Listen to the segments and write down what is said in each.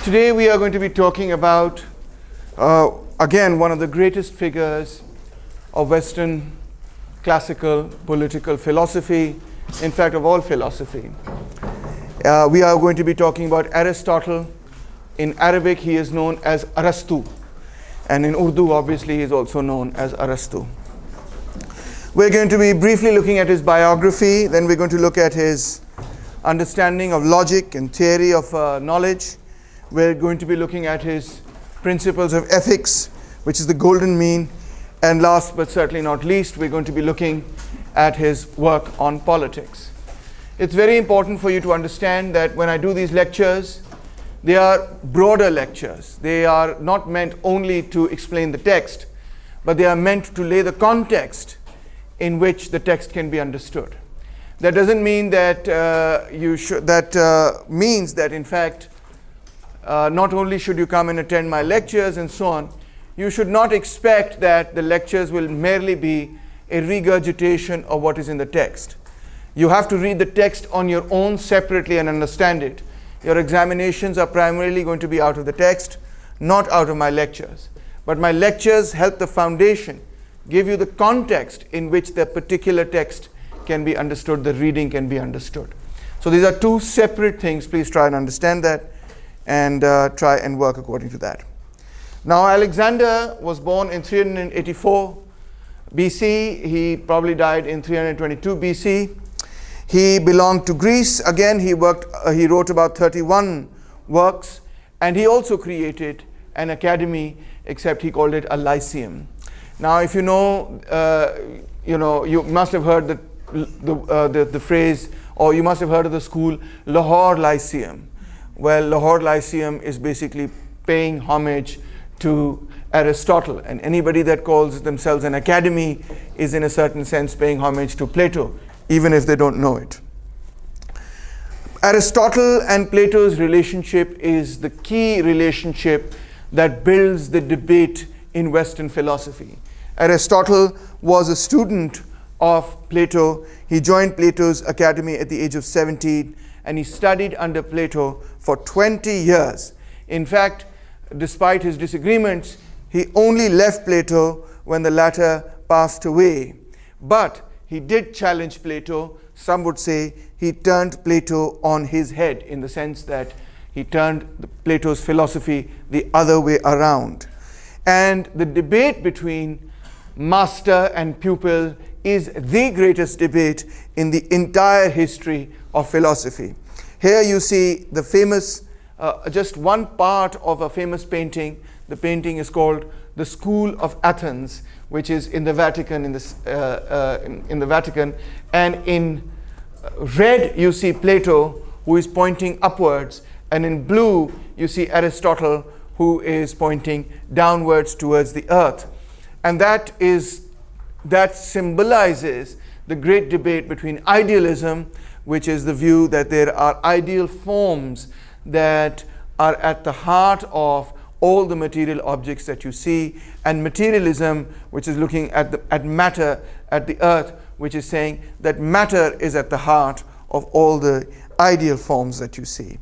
Today we are going to be talking about, again, one of the greatest figures of Western classical political philosophy, in fact, of all philosophy. We are going to be talking about Aristotle. In Arabic, he is known as Arastu. And in Urdu, obviously, he is also known as Arastu. We're going to be briefly looking at his biography. Then we're going to look at his understanding of logic and theory of knowledge. We're going to be looking at his principles of ethics, which is the golden mean. And last but certainly not least, we're going to be looking at his work on politics. It's very important for you to understand that when I do these lectures, they are broader lectures. They are not meant only to explain the text, but they are meant to lay the context in which the text can be understood. That doesn't mean that means that in fact, not only should you come and attend my lectures and so on, you should not expect that the lectures will merely be a regurgitation of what is in the text. You have to read the text on your own separately and understand it. Your examinations are primarily going to be out of the text, not out of my lectures. But my lectures help the foundation, give you the context in which the particular text can be understood, the reading can be understood. So these are two separate things. Please try and understand that and try and work according to that. Now, Alexander was born in 384 BC. He probably died in 322 BC. He belonged to Greece. Again, he wrote about 31 works, and he also created an academy, except he called it a lyceum. Now, if you know, you must have heard the phrase, or you must have heard of the school Lahore Lyceum. Well, Lahore Lyceum is basically paying homage to Aristotle, and anybody that calls themselves an academy is in a certain sense paying homage to Plato, even if they don't know it. Aristotle and Plato's relationship is the key relationship that builds the debate in Western philosophy. Aristotle was a student of Plato. He joined Plato's academy at the age of 17, and he studied under Plato for 20 years. In fact, despite his disagreements, he only left Plato when the latter passed away. But he did challenge Plato. Some would say he turned Plato on his head, in the sense that he turned Plato's philosophy the other way around. And the debate between master and pupil is the greatest debate in the entire history of philosophy. Here you see the famous, just one part of a famous painting. The painting is called The School of Athens, which is in the Vatican. In the Vatican, and in red you see Plato, who is pointing upwards, and in blue you see Aristotle, who is pointing downwards towards the earth. And that symbolizes the great debate between idealism, which is the view that there are ideal forms that are at the heart of all the material objects that you see, and materialism, which is looking at matter, at the earth, which is saying that matter is at the heart of all the ideal forms that you see.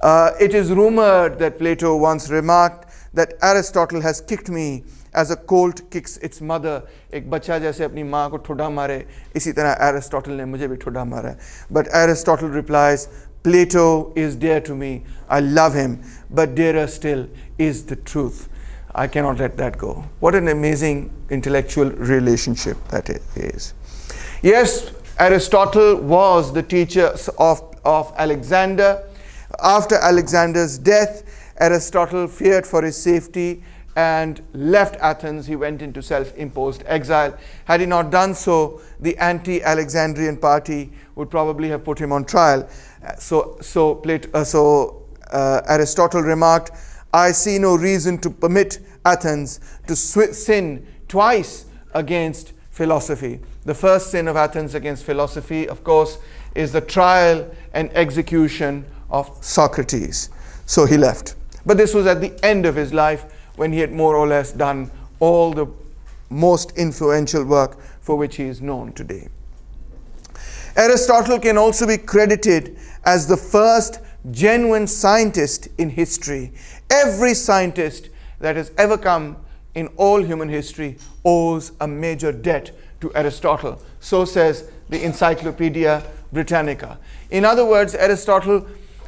It is rumored that Plato once remarked that Aristotle has kicked me as a colt kicks its mother. एक बच्चा जैसे अपनी माँ को ठुड्डा मारे, इसी तरह Aristotle ने मुझे भी ठुड्डा मारा. But Aristotle replies, Plato is dear to me. I love him, but dearer still is the truth. I cannot let that go. What an amazing intellectual relationship that is. Yes, Aristotle was the teacher of Alexander. After Alexander's death, Aristotle feared for his safety and left Athens. He went into self-imposed exile. Had he not done so, the anti-Alexandrian party would probably have put him on trial. So Aristotle remarked, I see no reason to permit Athens to sin twice against philosophy. The first sin of Athens against philosophy, of course, is the trial and execution of Socrates. So he left. But this was at the end of his life, when he had more or less done all the most influential work for which he is known today. Aristotle can also be credited as the first genuine scientist in history. Every scientist that has ever come in all human history owes a major debt to Aristotle. So says the Encyclopedia Britannica. In other words, Aristotle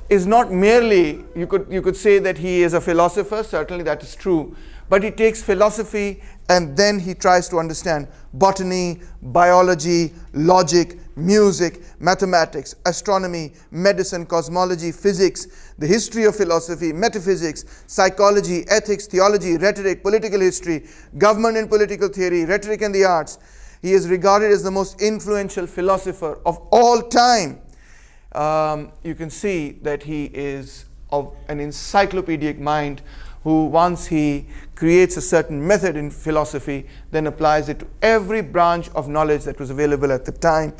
is not merely, you could say that he is a philosopher, certainly that is true, but he takes philosophy and then he tries to understand botany, biology, logic, music, mathematics, astronomy, medicine, cosmology, physics, the history of philosophy, metaphysics, psychology, ethics, theology, rhetoric, political history, government and political theory, rhetoric and the arts. He is regarded as the most influential philosopher of all time. You can see that he is of an encyclopedic mind who, once he creates a certain method in philosophy, then applies it to every branch of knowledge that was available at the time.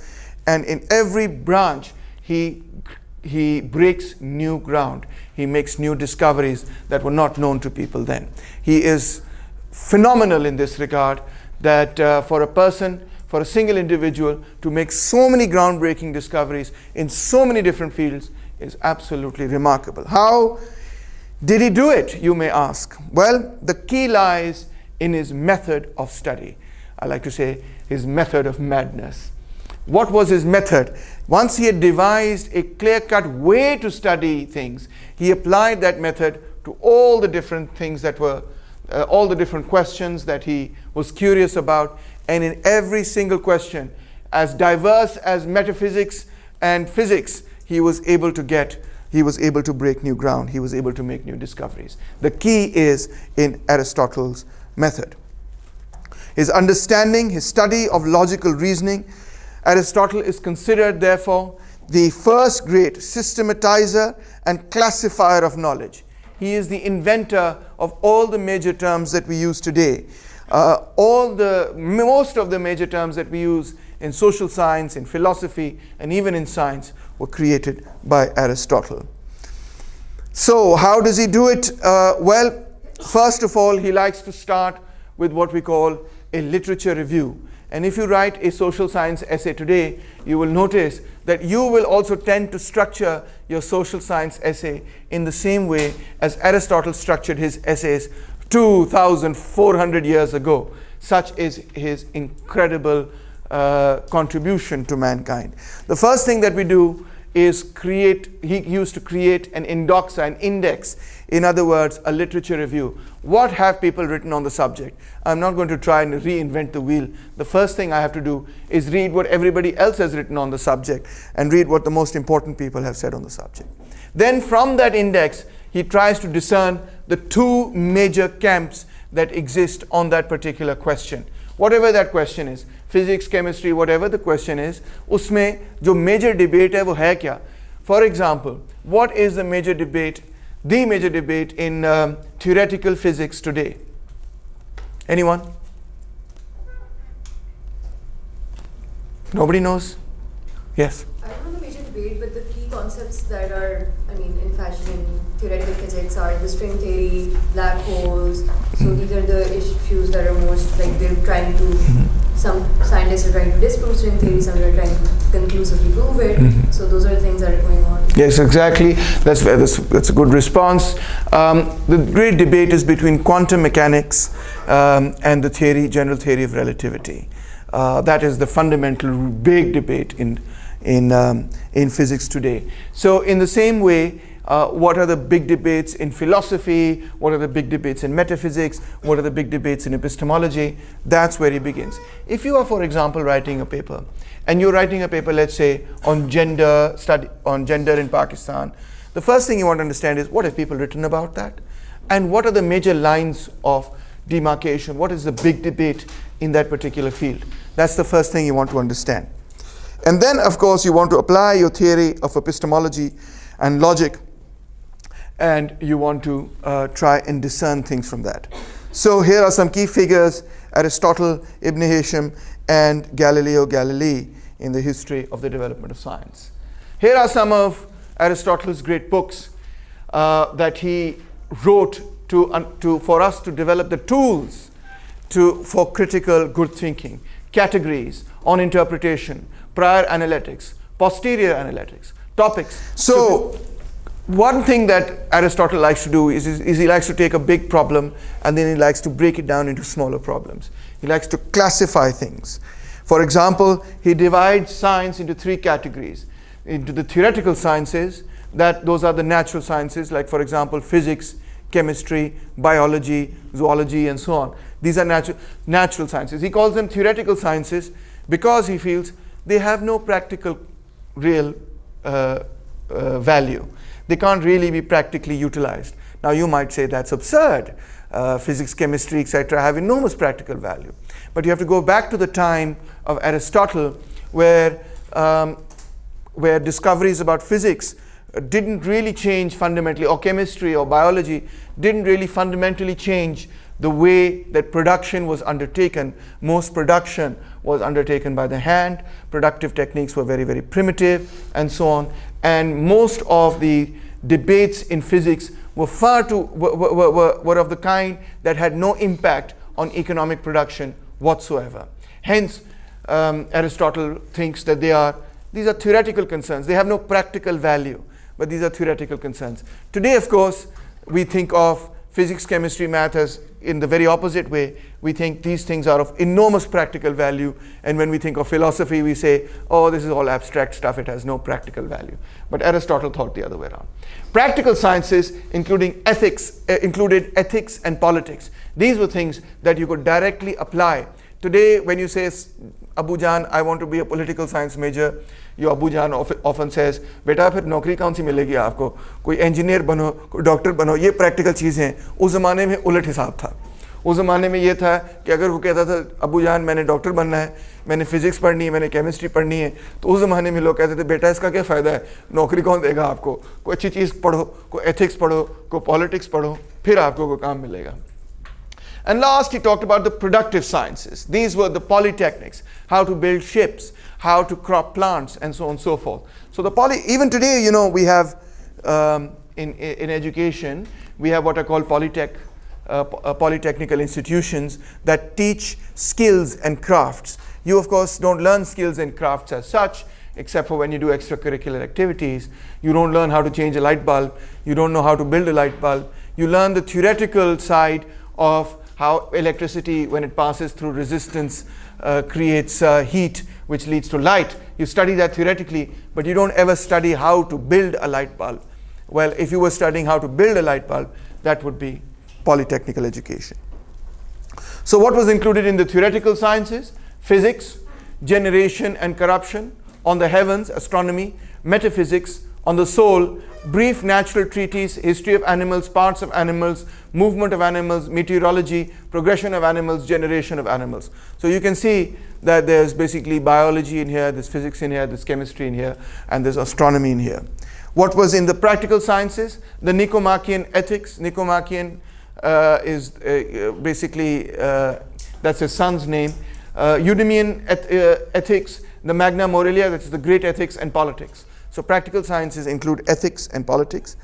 And in every branch, he breaks new ground. He makes new discoveries that were not known to people then. He is phenomenal in this regard, that for a person, for a single individual to make so many groundbreaking discoveries in so many different fields is absolutely remarkable. How did he do it, you may ask? Well, the key lies in his method of study. I like to say his method of madness. What was his method? Once he had devised a clear-cut way to study things, he applied that method to all the different things that were, all the different questions that he was curious about. And in every single question, as diverse as metaphysics and physics, he was able to break new ground. He was able to make new discoveries. The key is in Aristotle's method. His understanding, his study of logical reasoning. Aristotle is considered, therefore, the first great systematizer and classifier of knowledge. He is the inventor of all the major terms that we use today. Most of the major terms that we use in social science, in philosophy, and even in science were created by Aristotle. So how does he do it? Well, first of all, he likes to start with what we call a literature review. And if you write a social science essay today, you will notice that you will also tend to structure your social science essay in the same way as Aristotle structured his essays 2,400 years ago. Such is his incredible contribution to mankind. The first thing that we do is he used to create an indoxa, an index, in other words, a literature review. What have people written on the subject? I'm not going to try and reinvent the wheel. The first thing I have to do is read what everybody else has written on the subject and read what the most important people have said on the subject. Then from that index, he tries to discern the two major camps that exist on that particular question. Whatever that question is, physics, chemistry, whatever the question is, उसमें जो major debate है वो है क्या? For example, what is the major debate in theoretical physics today? Anyone? Nobody knows? Yes? I don't know the major debate, but the key concepts that are, in fashion in theoretical physics are the string theory, black holes. So these are the issues that are most, they're trying to, some scientists are trying to disprove string theory, some are trying to conclusively prove it. So those are the things that are going on. Yes, exactly. That's a good response. The great debate is between quantum mechanics and the general theory of relativity. That is the fundamental big debate in physics today. So in the same way, what are the big debates in philosophy? What are the big debates in metaphysics? What are the big debates in epistemology? That's where he begins. If you are, for example, writing a paper, and you're writing a paper, let's say, on gender in Pakistan, the first thing you want to understand is what have people written about that? And what are the major lines of demarcation? What is the big debate in that particular field? That's the first thing you want to understand. And then, of course, you want to apply your theory of epistemology and logic, and you want to try and discern things from that. So here are some key figures: Aristotle, Ibn Hisham, and Galileo Galilei in the history of the development of science. Here are some of Aristotle's great books that he wrote for us to develop the tools for critical good thinking. Categories on interpretation, prior analytics, posterior analytics, topics. So one thing that Aristotle likes to do is he likes to take a big problem and then he likes to break it down into smaller problems. He likes to classify things. For example, he divides science into three categories. Into the theoretical sciences, those are the natural sciences, like for example physics, chemistry, biology, zoology, and so on. These are natural sciences. He calls them theoretical sciences because he feels they have no practical real value. They can't really be practically utilized. Now you might say that's absurd. Physics, chemistry, etc. have enormous practical value. But you have to go back to the time of Aristotle where discoveries about physics didn't really change fundamentally, or chemistry or biology didn't really fundamentally change the way that production was undertaken. Most production was undertaken by the hand. Productive techniques were very, very primitive, and so on. And most of the debates in physics were were of the kind that had no impact on economic production whatsoever. Hence, Aristotle thinks that these are theoretical concerns. They have no practical value, but these are theoretical concerns. Today, of course, we think of physics, chemistry, math as in the very opposite way. We think these things are of enormous practical value, and when we think of philosophy, we say, oh, this is all abstract stuff, it has no practical value. But Aristotle thought the other way around. Practical sciences, included ethics and politics. These were things that you could directly apply. Today, when you say, Abu Jan, I want to be a political science major, your Abu Jan often says, बेटा फिर नौकरी कौन सी मिलेगी आपको, कोई engineer बनो, कोई doctor बनो, ये प्रैक्टिकल चीज़ें हैं. उस ज़माने में उलट हिसाब था. उस ज़माने में ये था कि अगर वो कहता था अबू जान मैंने डॉक्टर बनना है, मैंने फिजिक्स पढ़नी है, मैंने केमिस्ट्री पढ़नी है, तो उस ज़माने में लोग कहते थे बेटा इसका क्या फ़ायदा है, नौकरी कौन देगा आपको, कोई अच्छी चीज़ पढ़ो, कोई एथिक्स पढ़ो, कोई पॉलिटिक्स पढ़ो, फिर आपको कोई काम मिलेगा. And last, he talked about the productive sciences. These were the polytechnics, how to build ships, how to crop plants, and so on and so forth. So even today, you know, we have in education, we have what are called polytechnical institutions that teach skills and crafts. You, of course, don't learn skills and crafts as such, except for when you do extracurricular activities. You don't learn how to change a light bulb. You don't know how to build a light bulb. You learn the theoretical side of how electricity, when it passes through resistance, creates heat, which leads to light. You study that theoretically, but you don't ever study how to build a light bulb. Well, if you were studying how to build a light bulb, that would be polytechnical education. So what was included in the theoretical sciences? Physics, generation and corruption, on the heavens, astronomy, metaphysics, on the soul, brief natural treatise, history of animals, parts of animals, movement of animals, meteorology, progression of animals, generation of animals. So you can see that there's basically biology in here, there's physics in here, there's chemistry in here, and there's astronomy in here. What was in the practical sciences? The Nicomachean ethics. Nicomachean is basically, that's his son's name. Eudaimonean ethics, the Magna Moralia, that's the great ethics, and politics. So practical sciences include ethics and politics.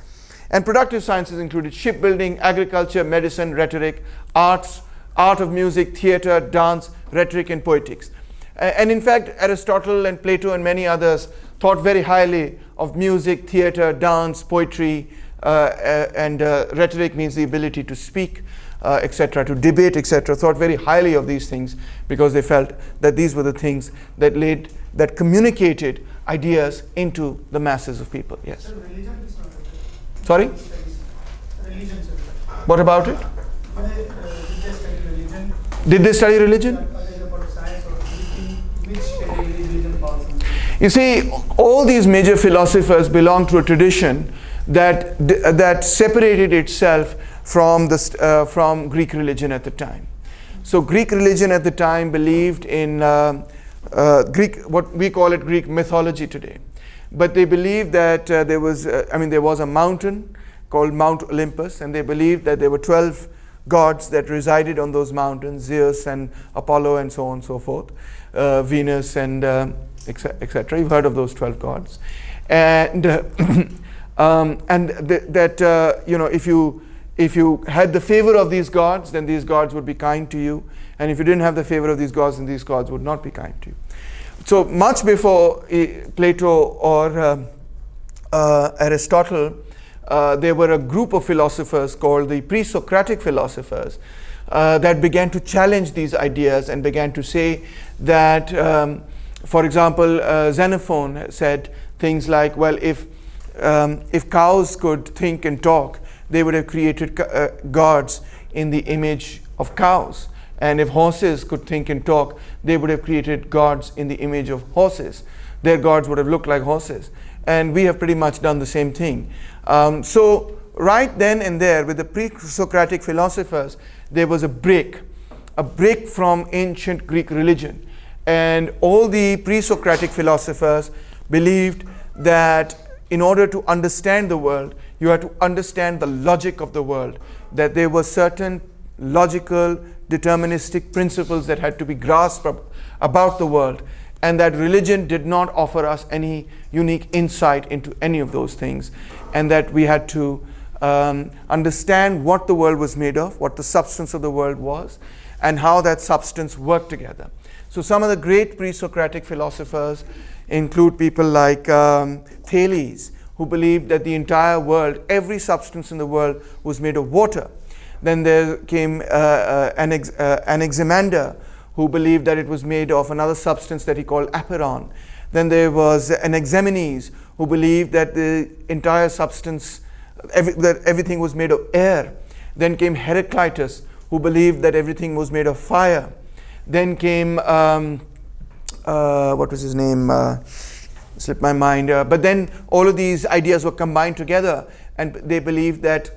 And productive sciences included shipbuilding, agriculture, medicine, rhetoric, arts, art of music, theater, dance, rhetoric, and poetics. And in fact, Aristotle and Plato and many others thought very highly of music, theater, dance, poetry, and rhetoric means the ability to speak, etc., to debate, etc., thought very highly of these things because they felt that these were the things that communicated ideas into the masses of people. Yes. So religion is not okay. Sorry? Religion, sir. What about it? Did they study religion? Did they study religion? About science or which category religion falls into? You see, all these major philosophers belong to a tradition that separated itself from Greek religion at the time. So Greek religion at the time believed in Greek, what we call it Greek mythology today. But they believed that there was a mountain called Mount Olympus, and they believed that there were 12 gods that resided on those mountains, Zeus and Apollo and so on and so forth, Venus and etc. You've heard of those 12 gods. And if you had the favor of these gods, then these gods would be kind to you. And if you didn't have the favor of these gods, then these gods would not be kind to you. So much before Plato or Aristotle, there were a group of philosophers called the pre-Socratic philosophers that began to challenge these ideas and began to say that, for example, Xenophon said things like, well, if cows could think and talk, they would have created gods in the image of cows. And if horses could think and talk, they would have created gods in the image of horses. Their gods would have looked like horses. And we have pretty much done the same thing. So right then and there, with the pre-Socratic philosophers, there was a break from ancient Greek religion. And all the pre-Socratic philosophers believed that in order to understand the world, you had to understand the logic of the world, that there were certain logical, deterministic principles that had to be grasped about the world, and that religion did not offer us any unique insight into any of those things, and that we had to understand what the world was made of, what the substance of the world was, and how that substance worked together. So some of the great pre-Socratic philosophers include people like Thales, who believed that the entire world, every substance in the world, was made of water. Then there came Anaximander, who believed that it was made of another substance that he called aperon. Then there was Anaximenes, who believed that the entire substance, that everything was made of air. Then came Heraclitus, who believed that everything was made of fire. Then came, what was his name? Slipped my mind. But then all of these ideas were combined together, and they believed that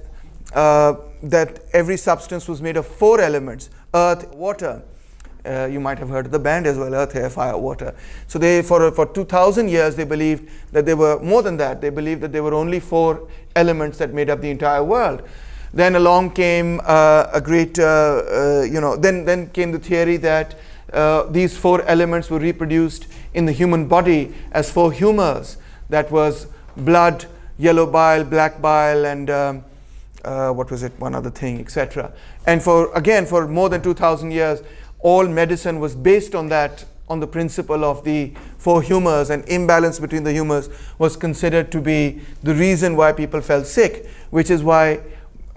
that every substance was made of 4 elements: earth, water. You might have heard of the band as well, earth, air, fire, water. So they, for 2,000 years, they believed that there were more than that. They believed that there were only 4 elements that made up the entire world. Then along came a great, then came the theory that these 4 elements were reproduced in the human body as 4 humors. That was blood, yellow bile, black bile, and what was it, one other thing, etc. And for more than 2,000 years, all medicine was based on that, on the principle of the 4 humors, and imbalance between the humors was considered to be the reason why people fell sick, which is why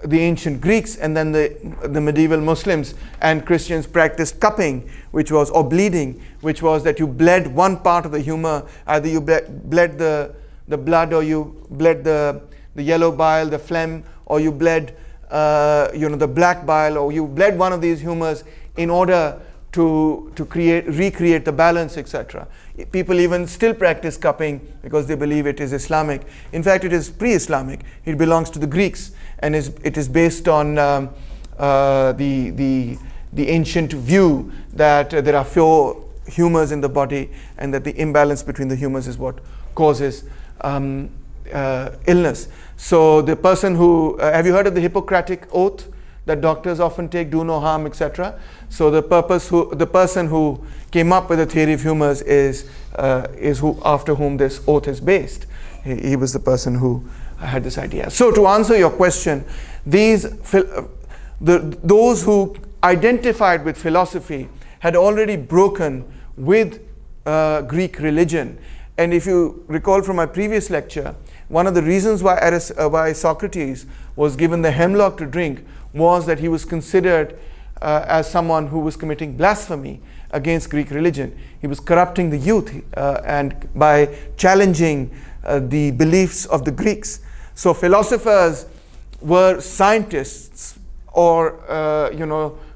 the ancient Greeks and then the medieval Muslims and Christians practiced cupping, which was, or bleeding, which was that you bled one part of the humor, either you bled the blood, or you bled the yellow bile, the phlegm, or you bled the black bile, or you bled one of these humors in order to recreate the balance, etc. People even still practice cupping because they believe it is Islamic. In fact, it is pre-Islamic. It belongs to the Greeks, and it is based on the ancient view that there are 4 humors in the body, and that the imbalance between the humors is what causes illness. So the person who, have you heard of the Hippocratic oath that doctors often take, do no harm, etc.? So the person who came up with the theory of humors is after whom this oath is based. He was the person who had this idea. So to answer your question, those who identified with philosophy had already broken with Greek religion. And if you recall from my previous lecture, one of the reasons why Socrates was given the hemlock to drink was that he was considered as someone who was committing blasphemy against Greek religion. He was corrupting the youth and by challenging the beliefs of the Greeks. So philosophers were scientists, or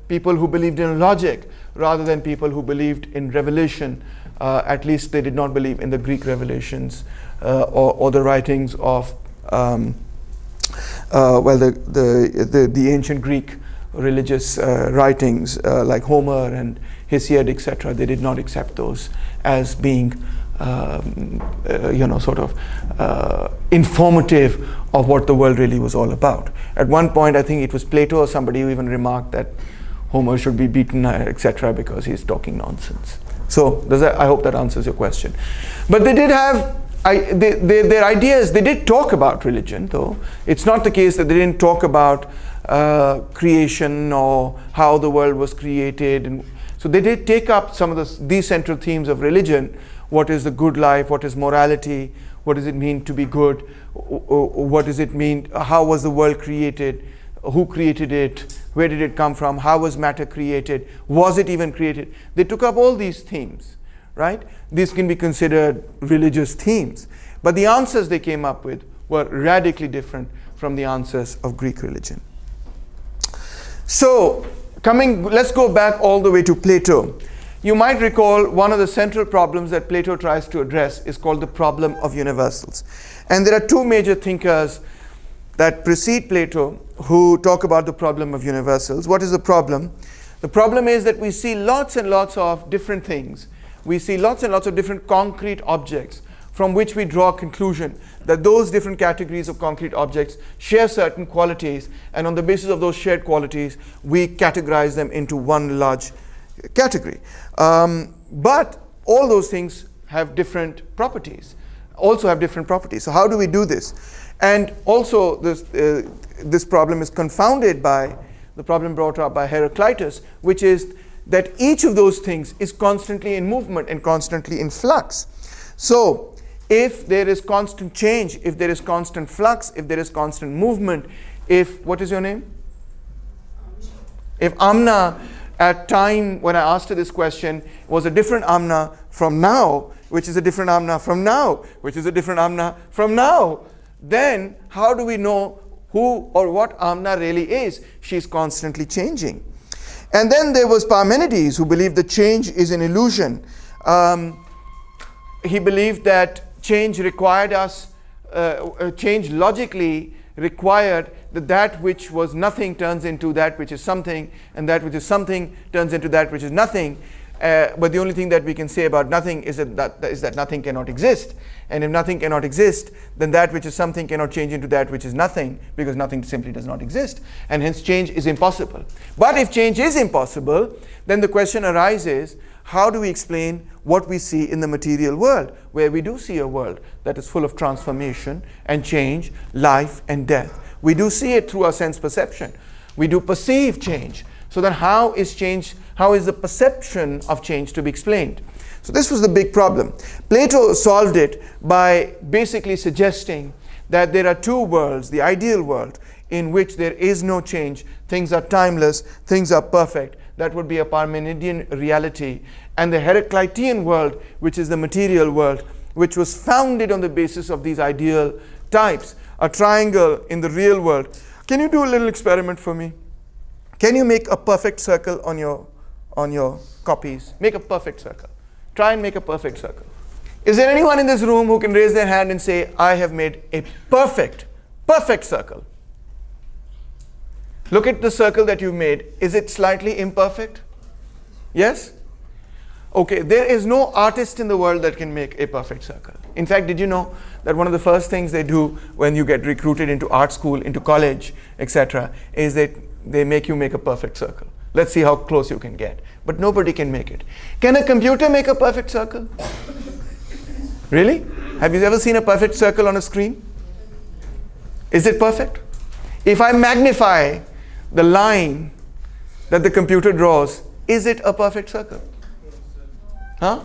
people who believed in logic rather than people who believed in revelation. At least they did not believe in the Greek revelations or the writings of the ancient Greek religious writings like Homer and Hesiod, etc. They did not accept those as being informative of what the world really was all about. At one point, I think it was Plato or somebody who even remarked that Homer should be beaten, etc., because he's talking nonsense. So I hope that answers your question. But they did have their ideas. They did talk about religion, though. It's not the case that they didn't talk about creation or how the world was created. And so they did take up some of these central themes of religion. What is the good life? What is morality? What does it mean to be good? What does it mean? How was the world created? Who created it? Where did it come from? How was matter created? Was it even created? They took up all these themes, right? These can be considered religious themes. But the answers they came up with were radically different from the answers of Greek religion. So, let's go back all the way to Plato. You might recall one of the central problems that Plato tries to address is called the problem of universals. And there are two major thinkers that precede Plato who talk about the problem of universals. What is the problem? The problem is that we see lots and lots of different things. We see lots and lots of different concrete objects from which we draw a conclusion that those different categories of concrete objects share certain qualities, and on the basis of those shared qualities, we categorize them into one large category. But all those things have different properties, So how do we do this? And also this problem is confounded by the problem brought up by Heraclitus, which is that each of those things is constantly in movement and constantly in flux. So if there is constant change, if there is constant flux, if there is constant movement, what is your name? If Amna, at time when I asked her this question, was a different Amna from now, which is a different Amna from now, which is a different Amna from now, then how do we know who or what Amna really is? She's constantly changing. And then there was Parmenides, who believed that change is an illusion. He believed that change required us, change logically required that which was nothing turns into that which is something, and that which is something turns into that which is nothing. But the only thing that we can say about nothing is that nothing cannot exist. And if nothing cannot exist, then that which is something cannot change into that which is nothing, because nothing simply does not exist. And hence change is impossible. But if change is impossible, then the question arises, how do we explain what we see in the material world, where we do see a world that is full of transformation and change, life and death? We do see it through our sense perception. We do perceive change. So then how is the perception of change to be explained? So this was the big problem. Plato solved it by basically suggesting that there are two worlds: the ideal world, in which there is no change, things are timeless, things are perfect. That would be a Parmenidean reality. And the Heraclitean world, which is the material world, which was founded on the basis of these ideal types, a triangle in the real world. Can you do a little experiment for me? Can you make a perfect circle on your copies? Make a perfect circle. Try and make a perfect circle. Is there anyone in this room who can raise their hand and say, I have made a perfect circle? Look at the circle that you've made. Is it slightly imperfect? Yes? Okay, there is no artist in the world that can make a perfect circle. In fact, did you know that one of the first things they do when you get recruited into art school, into college, etc., is that they make you make a perfect circle. Let's see how close you can get. But nobody can make it. Can a computer make a perfect circle? Really? Have you ever seen a perfect circle on a screen? Is it perfect? If I magnify the line that the computer draws, is it a perfect circle? Huh?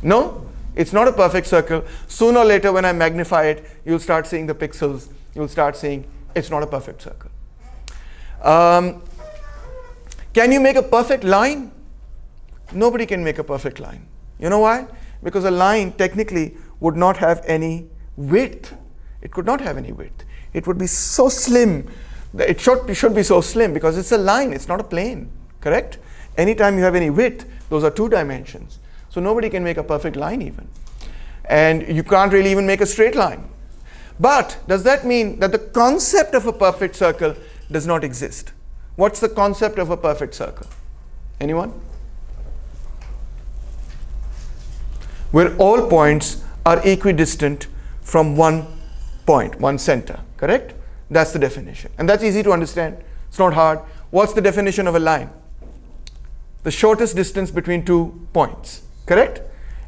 No? It's not a perfect circle. Sooner or later when I magnify it, you'll start seeing the pixels. You'll start seeing it's not a perfect circle. Can you make a perfect line? Nobody can make a perfect line. You know why? Because a line technically would not have any width. It could not have any width. It would be so slim. It should be so slim because it's a line, it's not a plane. Correct? Anytime you have any width, those are two dimensions. So nobody can make a perfect line even. And you can't really even make a straight line. But does that mean that the concept of a perfect circle does not exist? What's the concept of a perfect circle? Anyone? Where all points are equidistant from one point, one center. Correct? That's the definition. And that's easy to understand. It's not hard. What's the definition of a line? The shortest distance between 2 points. Correct?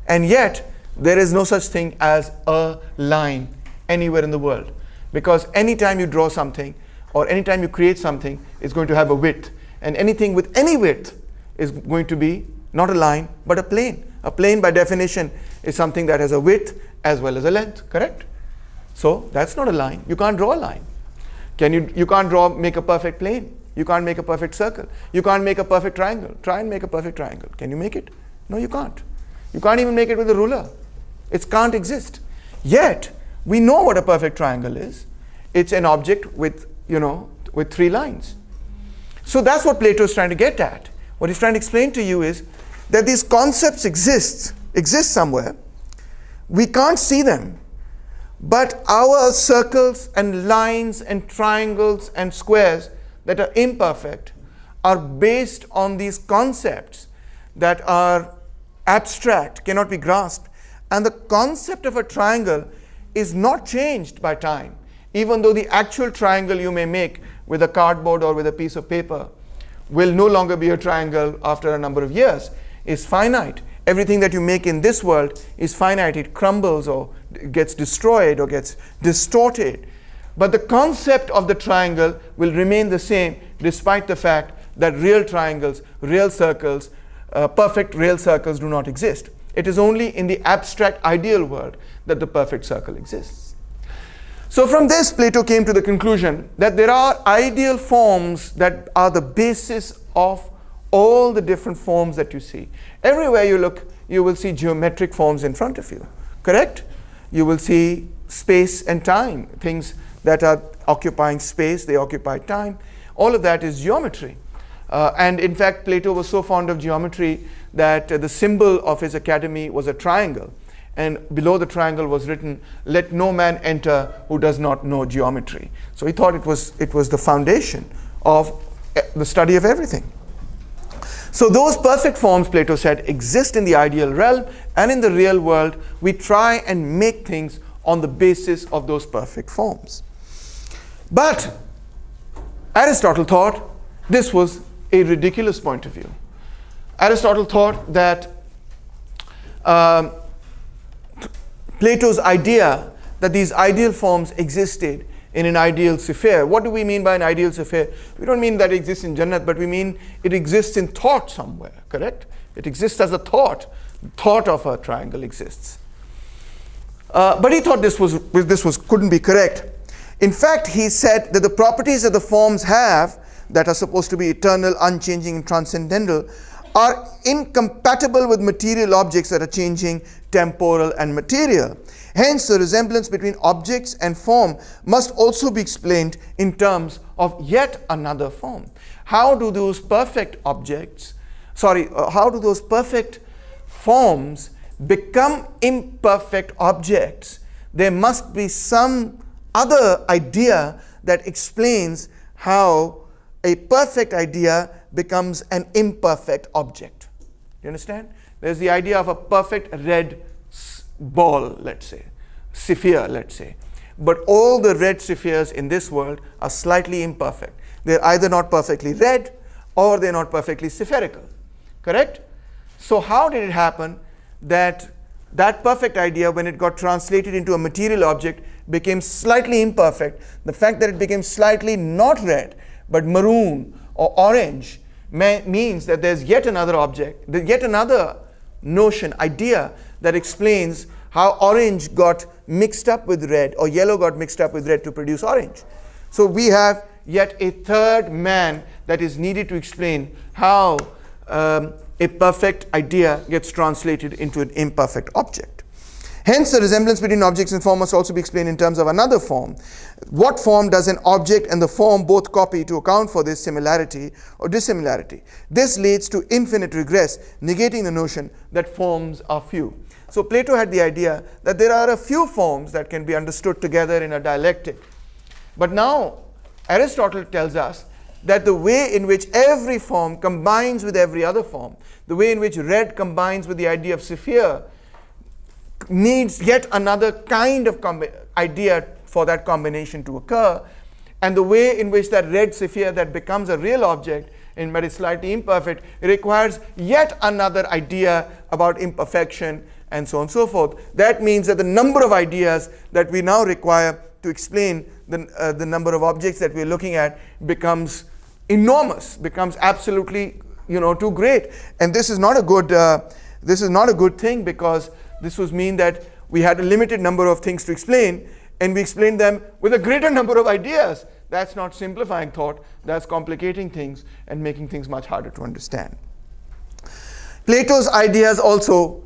And yet, there is no such thing as a line anywhere in the world. Because anytime you draw something, or anytime you create something, it's going to have a width. And anything with any width is going to be not a line, but a plane. A plane, by definition, is something that has a width as well as a length, correct? So that's not a line. You can't draw a line. You can't make a perfect plane. You can't make a perfect circle. You can't make a perfect triangle. Try and make a perfect triangle. Can you make it? No, you can't. You can't even make it with a ruler. It can't exist. Yet, we know what a perfect triangle is. It's an object with 3 lines. So that's what Plato is trying to get at. What he's trying to explain to you is that these concepts exist somewhere. We can't see them. But our circles and lines and triangles and squares that are imperfect are based on these concepts that are abstract, cannot be grasped. And the concept of a triangle is not changed by time, even though the actual triangle you may make with a cardboard or with a piece of paper will no longer be a triangle after a number of years, is finite. Everything that you make in this world is finite. It crumbles or gets destroyed or gets distorted. But the concept of the triangle will remain the same despite the fact that real triangles, real circles, perfect real circles do not exist. It is only in the abstract ideal world that the perfect circle exists. So from this, Plato came to the conclusion that there are ideal forms that are the basis of all the different forms that you see. Everywhere you look, you will see geometric forms in front of you, correct? You will see space and time, things that are occupying space, they occupy time. All of that is geometry. And in fact, Plato was so fond of geometry that the symbol of his academy was a triangle. And below the triangle was written, "Let no man enter who does not know geometry." So he thought it was the foundation of the study of everything. So those perfect forms, Plato said, exist in the ideal realm, and in the real world, we try and make things on the basis of those perfect forms. But Aristotle thought this was a ridiculous point of view. Aristotle thought that Plato's idea that these ideal forms existed in an ideal sphere. What do we mean by an ideal sphere? We don't mean that it exists in Jannat, but we mean it exists in thought somewhere, correct? It exists as a thought. Thought of a triangle exists. But he thought this couldn't be correct. In fact, he said that the properties that the forms have, that are supposed to be eternal, unchanging, and transcendental, are incompatible with material objects that are changing, temporal, and material. Hence, the resemblance between objects and form must also be explained in terms of yet another form. How do those perfect forms become imperfect objects? There must be some other idea that explains how a perfect idea becomes an imperfect object. You understand? There's the idea of a perfect red ball, let's say, sphere, let's say. But all the red spheres in this world are slightly imperfect. They're either not perfectly red or they're not perfectly spherical. Correct? So how did it happen that that perfect idea, when it got translated into a material object, became slightly imperfect? The fact that it became slightly not red, but maroon or orange, means that there's yet another object, yet another notion, idea that explains how orange got mixed up with red or yellow got mixed up with red to produce orange. So we have yet a third man that is needed to explain how a perfect idea gets translated into an imperfect object. Hence, the resemblance between objects and form must also be explained in terms of another form. What form does an object and the form both copy to account for this similarity or dissimilarity? This leads to infinite regress, negating the notion that forms are few. So Plato had the idea that there are a few forms that can be understood together in a dialectic. But now Aristotle tells us that the way in which every form combines with every other form, the way in which red combines with the idea of sphere, needs yet another kind of idea for that combination to occur. And the way in which that red sphere that becomes a real object, but is slightly imperfect, requires yet another idea about imperfection, and so on and so forth. That means that the number of ideas that we now require to explain the number of objects that we're looking at becomes enormous, becomes absolutely too great. And this is not a good thing, because this would mean that we had a limited number of things to explain, and we explained them with a greater number of ideas. That's not simplifying thought, that's complicating things and making things much harder to understand. Plato's ideas also,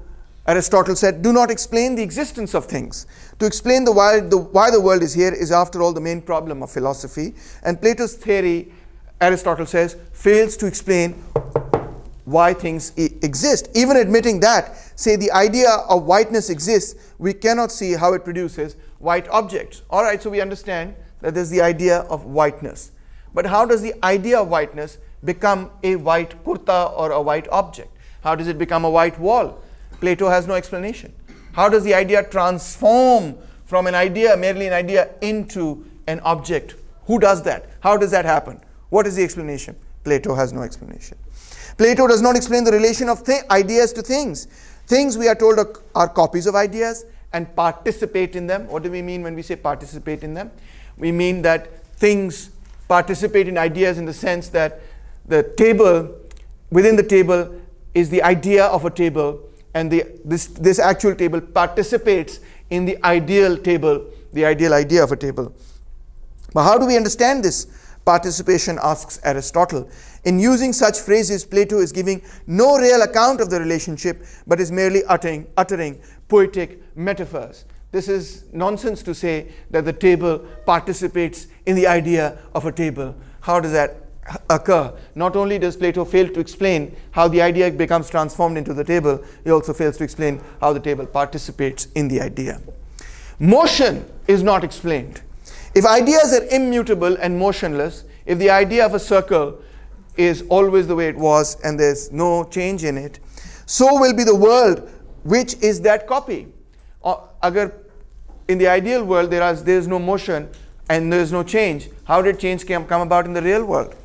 Aristotle said, do not explain the existence of things. To explain why the world is here is after all the main problem of philosophy. And Plato's theory, Aristotle says, fails to explain why things exist. Even admitting that, say the idea of whiteness exists, we cannot see how it produces white objects. All right, so we understand that there's the idea of whiteness. But how does the idea of whiteness become a white kurta or a white object? How does it become a white wall? Plato has no explanation. How does the idea transform from an idea, merely an idea, into an object? Who does that? How does that happen? What is the explanation? Plato has no explanation. Plato does not explain the relation of ideas to things. Things, we are told, are copies of ideas and participate in them. What do we mean when we say participate in them? We mean that things participate in ideas in the sense that the table, within the table is the idea of a table, and this actual table participates in the ideal table, the ideal idea of a table. But how do we understand this participation, asks Aristotle. In using such phrases, Plato is giving no real account of the relationship, but is merely uttering poetic metaphors. This is nonsense to say that the table participates in the idea of a table. How does that occur? Not only does Plato fail to explain how the idea becomes transformed into the table, he also fails to explain how the table participates in the idea. Motion is not explained. If ideas are immutable and motionless, if the idea of a circle is always the way it was and there's no change in it, so will be the world which is that copy. Agar in the ideal world there is no motion and there is no change, how did change come about in the real world?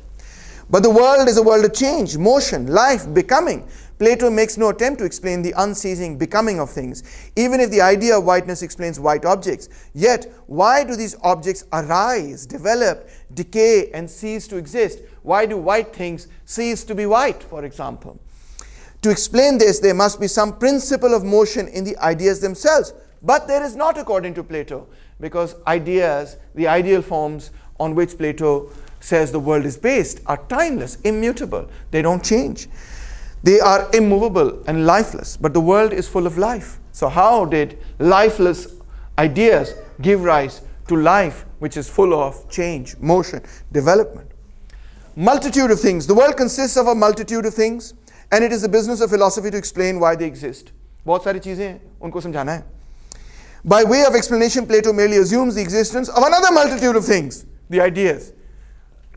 But the world is a world of change, motion, life, becoming. Plato makes no attempt to explain the unceasing becoming of things. Even if the idea of whiteness explains white objects, yet why do these objects arise, develop, decay, and cease to exist? Why do white things cease to be white, for example? To explain this, there must be some principle of motion in the ideas themselves. But there is not, according to Plato, because ideas, the ideal forms on which Plato says the world is based, are timeless, immutable. They don't change. They are immovable and lifeless, but the world is full of life. So how did lifeless ideas give rise to life which is full of change, motion, development? Multitude of things. The world consists of a multitude of things, and it is the business of philosophy to explain why they exist. बहुत सारी चीजें उनको समझाना है. By way of explanation, Plato merely assumes the existence of another multitude of things, the ideas.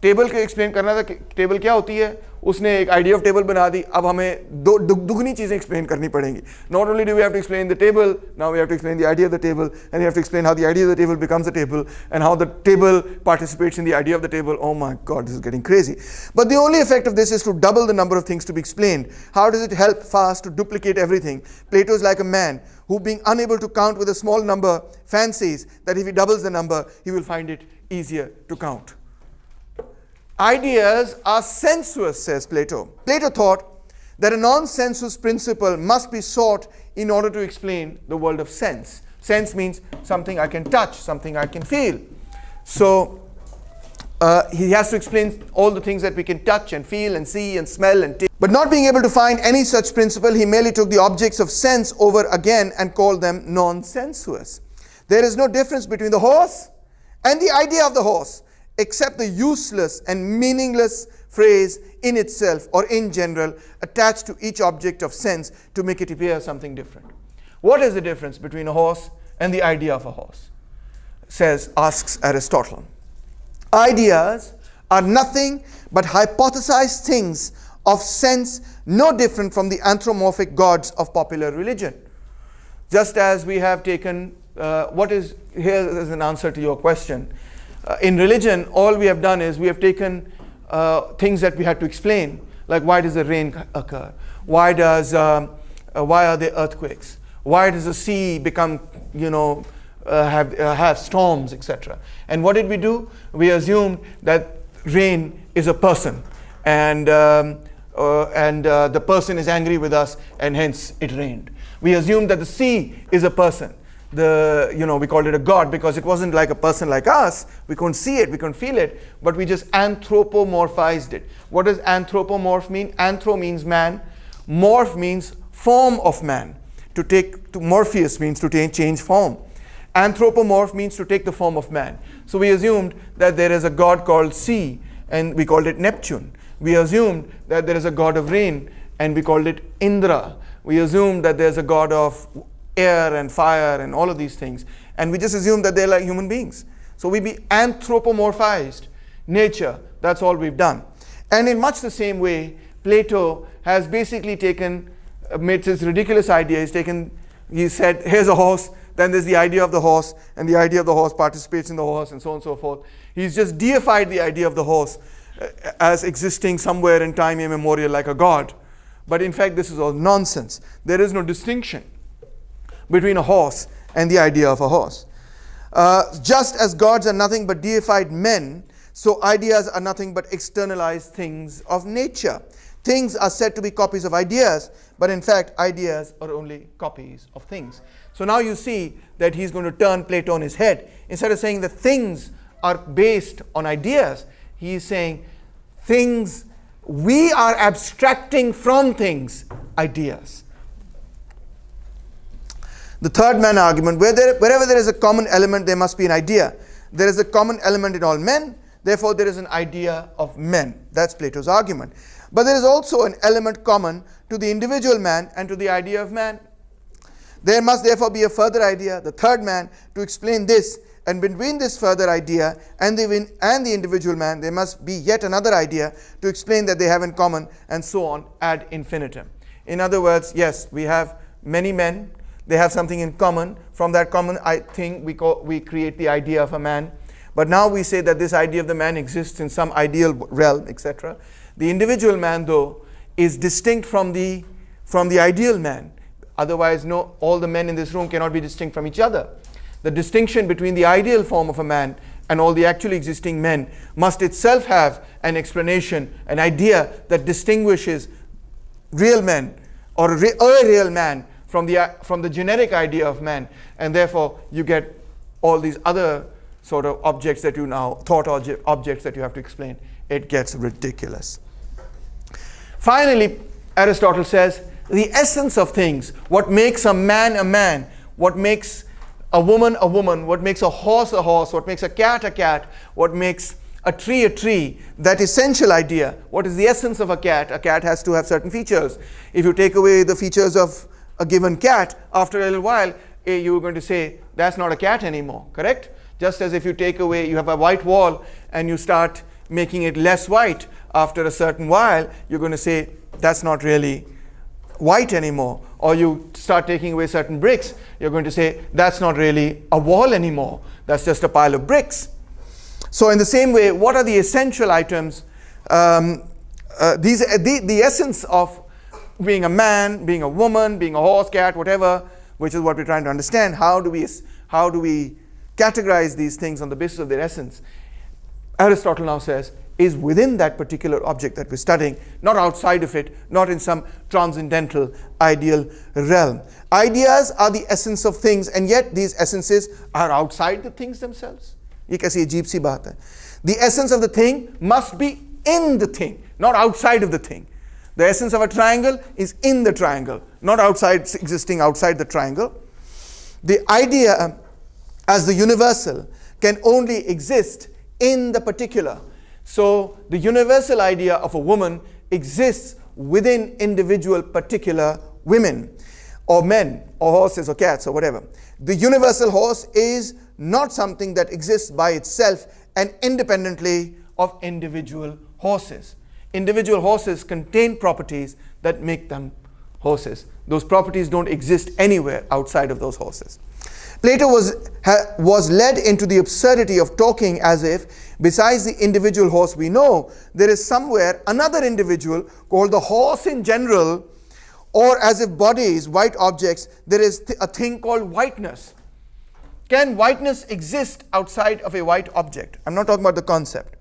Table के explain करना था, table क्या होती है, उसने एक आइडिया ऑफ टेबल बना दी. अब हमें दुगनी चीजें एक्सप्लेन करनी पड़ेंगी. Not only do we have to explain the table, now we have to explain the idea of the table, and we have to explain how the idea of the table becomes a table, and how the table participates in the idea of the table. Oh my God, this is getting crazy. But the only effect of this is to double the number of things to be explained. How does it help fast to duplicate everything? Plato is like a man who, being unable to count with a small number, fancies that if he doubles the number, he will find it easier to count. Ideas are sensuous, says Plato. Plato thought that a non-sensuous principle must be sought in order to explain the world of sense. Sense means something I can touch, something I can feel. So he has to explain all the things that we can touch and feel and see and smell and taste. But not being able to find any such principle, he merely took the objects of sense over again and called them non-sensuous. There is no difference between the horse and the idea of the horse, except the useless and meaningless phrase in itself or in general attached to each object of sense to make it appear something different. What is the difference between a horse and the idea of a horse? Asks Aristotle. Ideas are nothing but hypothesized things of sense, no different from the anthropomorphic gods of popular religion. Just as we have taken, here is an answer to your question. In religion, all we have done is we have taken things that we had to explain, like why does the rain occur? Why are there earthquakes? Why does the sea become, have storms, etc.? And what did we do? We assumed that rain is a person, and the person is angry with us, and hence it rained. We assumed that the sea is a person. we called it a god because it wasn't like a person like us. We couldn't see it, we couldn't feel it, but we just anthropomorphized it. What does anthropomorph mean? Anthro means man, morph means form of man. Morpheus means to change form. Anthropomorph means to take the form of man. So we assumed that there is a god called sea, and we called it Neptune. We assumed that there is a god of rain, and we called it Indra. We assumed that there's a god of air and fire and all of these things, and we just assumed that they're like human beings. So we anthropomorphized nature. That's all we've done. And in much the same way, Plato has basically made this ridiculous idea. He said, here's a horse, then there's the idea of the horse, and the idea of the horse participates in the horse, and so on and so forth. He's just deified the idea of the horse as existing somewhere in time immemorial like a god. But in fact, this is all nonsense. There is no distinction between a horse and the idea of a horse. Just as gods are nothing but deified men, so ideas are nothing but externalized things of nature. Things are said to be copies of ideas, but in fact, ideas are only copies of things. So now you see that he's going to turn Plato on his head. Instead of saying that things are based on ideas, he is saying things, we are abstracting from things ideas. The third man argument, wherever there is a common element, there must be an idea. There is a common element in all men, therefore there is an idea of men. That's Plato's argument. But there is also an element common to the individual man and to the idea of man. There must therefore be a further idea, the third man, to explain this, and between this further idea and the individual man, there must be yet another idea to explain that they have in common, and so on ad infinitum. In other words, yes, we have many men, they have something in common. From that common thing, we create the idea of a man. But now we say that this idea of the man exists in some ideal realm, etc. The individual man, though, is distinct from the ideal man. Otherwise, all the men in this room cannot be distinct from each other. The distinction between the ideal form of a man and all the actually existing men must itself have an explanation, an idea that distinguishes real men or a real man from the generic idea of man, and therefore you get all these other sort of objects that you now, objects that you have to explain. It gets ridiculous. Finally, Aristotle says, the essence of things, what makes a man, what makes a woman, what makes a horse, what makes a cat, what makes a tree, that essential idea. What is the essence of a cat? A cat has to have certain features. If you take away the features of a given cat, after a little while, you're going to say, that's not a cat anymore, correct? Just as if you have a white wall and you start making it less white, after a certain while, you're going to say, that's not really white anymore. Or you start taking away certain bricks, you're going to say, that's not really a wall anymore. That's just a pile of bricks. So in the same way, what are the essential items? The essence of being a man, being a woman, being a horse, cat, whatever, which is what we're trying to understand. How do we categorize these things on the basis of their essence? Aristotle now says, is within that particular object that we're studying, not outside of it, not in some transcendental ideal realm. Ideas are the essence of things, and yet these essences are outside the things themselves. Ye kaisi ajeeb si baat hai. The essence of the thing must be in the thing, not outside of the thing. The essence of a triangle is in the triangle, not existing outside the triangle. The idea as the universal can only exist in the particular. So the universal idea of a woman exists within individual particular women or men or horses or cats or whatever. The universal horse is not something that exists by itself and independently of individual horses. Individual horses contain properties that make them horses. Those properties don't exist anywhere outside of those horses. Plato was led into the absurdity of talking as if, besides the individual horse we know, there is somewhere another individual called the horse in general, or as if bodies, white objects, there is a thing called whiteness. Can whiteness exist outside of a white object? I'm not talking about the concept.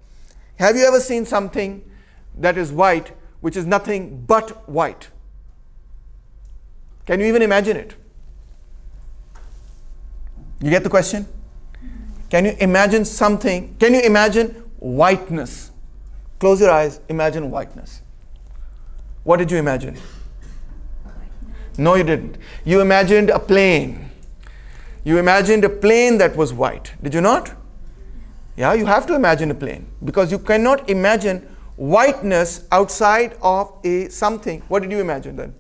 Have you ever seen something that is white, which is nothing but white? Can you even imagine it? You get the question? Can you imagine something? Can you imagine whiteness? Close your eyes, imagine whiteness. What did you imagine? No, you didn't. You imagined a plane. You imagined a plane that was white. Did you not? Yeah, you have to imagine a plane because you cannot imagine whiteness outside of a something. What did you imagine then?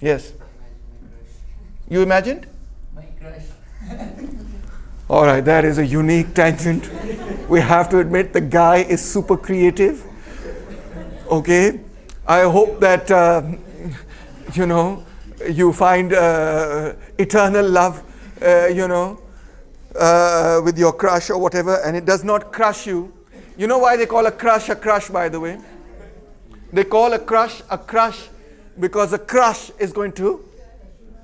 Yes. You imagined? My crush. All right, that is a unique tangent. We have to admit the guy is super creative. Okay, I hope that you find eternal love, with your crush or whatever, and it does not crush you. You know why they call a crush, by the way? They call a crush because a crush is going to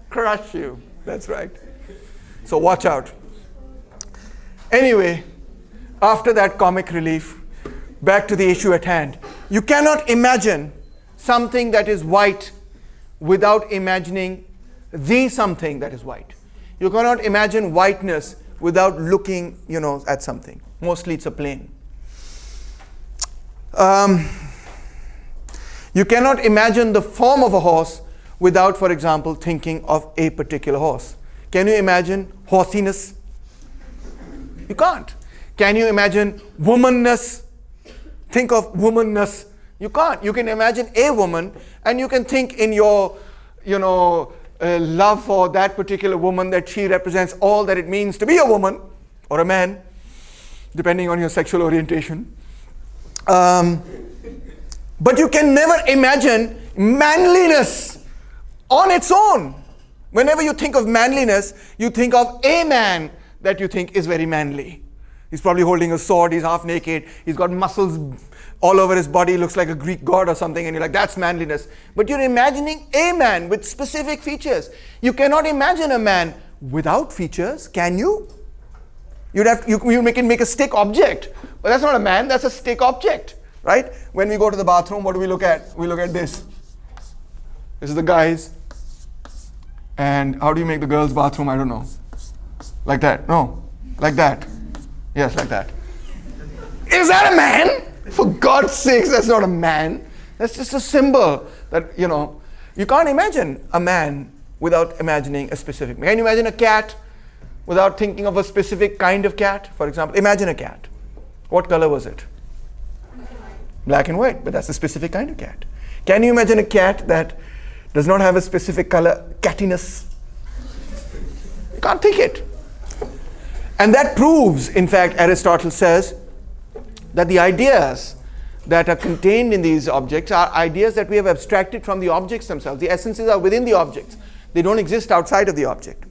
crush you. That's right. So watch out. Anyway, after that comic relief, back to the issue at hand. You cannot imagine something that is white without imagining the something that is white. You cannot imagine whiteness without looking, at something. Mostly it's a plane. You cannot imagine the form of a horse without, for example, thinking of a particular horse. Can you imagine horsiness? You can't. Can you imagine womanness? Think of womanness. You can't. You can imagine a woman and you can think in your, love for that particular woman that she represents all that it means to be a woman or a man, depending on your sexual orientation. But you can never imagine manliness on its own. Whenever you think of manliness, you think of a man that you think is very manly. He's probably holding a sword, he's half naked, he's got muscles all over his body, looks like a Greek god or something, and you're like, that's manliness. But you're imagining a man with specific features. You cannot imagine a man without features, can you? You can make a stick object. But that's not a man, that's a stick object, right? When we go to the bathroom, what do we look at? We look at this. This is the guys. And how do you make the girls' bathroom? I don't know. Like that? No. Like that. Yes, like that. Is that a man? For God's sakes, that's not a man. That's just a symbol that, you can't imagine a man without imagining a specific man. Can you imagine a cat without thinking of a specific kind of cat? For example, imagine a cat. What color was it? Black and white, but that's a specific kind of cat. Can you imagine a cat that does not have a specific color, cattiness? You can't think it. And that proves, in fact, Aristotle says, that the ideas that are contained in these objects are ideas that we have abstracted from the objects themselves. The essences are within the objects. They don't exist outside of the object.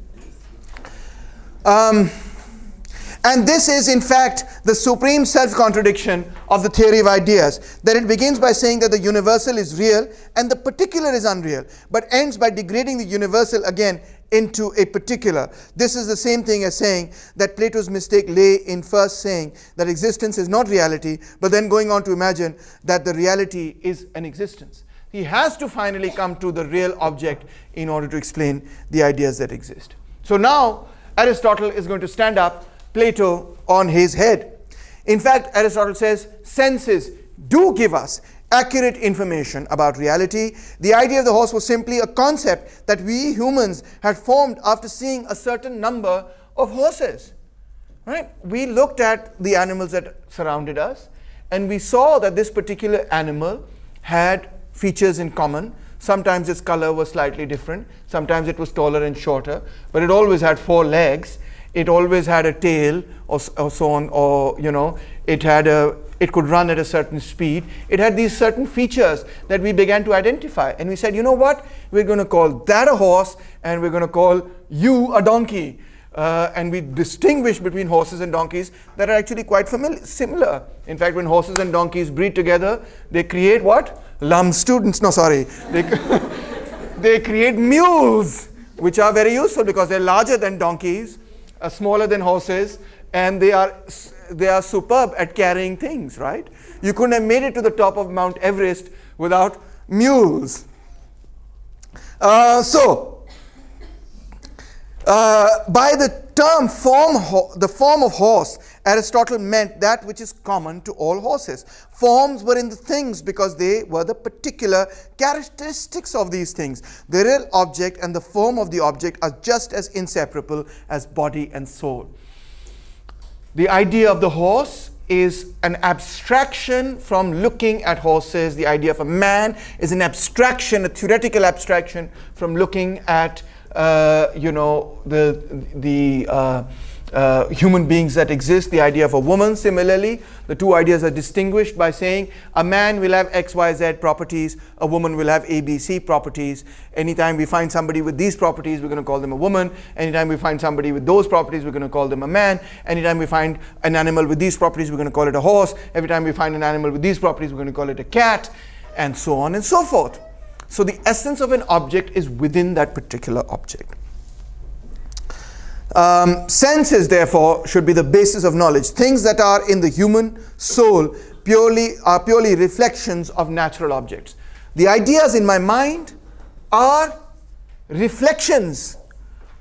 And this is, in fact, the supreme self-contradiction of the theory of ideas, that it begins by saying that the universal is real and the particular is unreal, but ends by degrading the universal again into a particular. This is the same thing as saying that Plato's mistake lay in first saying that existence is not reality, but then going on to imagine that the reality is an existence. He has to finally come to the real object in order to explain the ideas that exist. So now Aristotle is going to stand up Plato on his head. In fact, Aristotle says senses do give us accurate information about reality. The idea of the horse was simply a concept that we humans had formed after seeing a certain number of horses. Right? We looked at the animals that surrounded us and we saw that this particular animal had features in common. Sometimes its color was slightly different, sometimes it was taller and shorter, but it always had 4 legs. It always had a tail or so on, or it could run at a certain speed. It had these certain features that we began to identify. And we said, you know what? We're going to call that a horse and we're going to call you a donkey. And we distinguish between horses and donkeys that are actually quite similar. In fact, when horses and donkeys breed together, they create what? They create mules, which are very useful because they're larger than donkeys, smaller than horses, and they are superb at carrying things, right? You couldn't have made it to the top of Mount Everest without mules. So By the term the form of horse, Aristotle meant that which is common to all horses. Forms were in the things because they were the particular characteristics of these things. The real object and the form of the object are just as inseparable as body and soul. The idea of the horse is an abstraction from looking at horses. The idea of a man is an abstraction, a theoretical abstraction from looking at human beings that exist. The idea of a woman, similarly, the two ideas are distinguished by saying a man will have X, Y, Z properties, a woman will have A, B, C properties. Anytime we find somebody with these properties, we're going to call them a woman. Anytime we find somebody with those properties, we're going to call them a man. Anytime we find an animal with these properties, we're going to call it a horse. Every time we find an animal with these properties, we're going to call it a cat, and so on and so forth. So the essence of an object is within that particular object. Senses, therefore, should be the basis of knowledge. Things that are in the human soul are purely reflections of natural objects. The ideas in my mind are reflections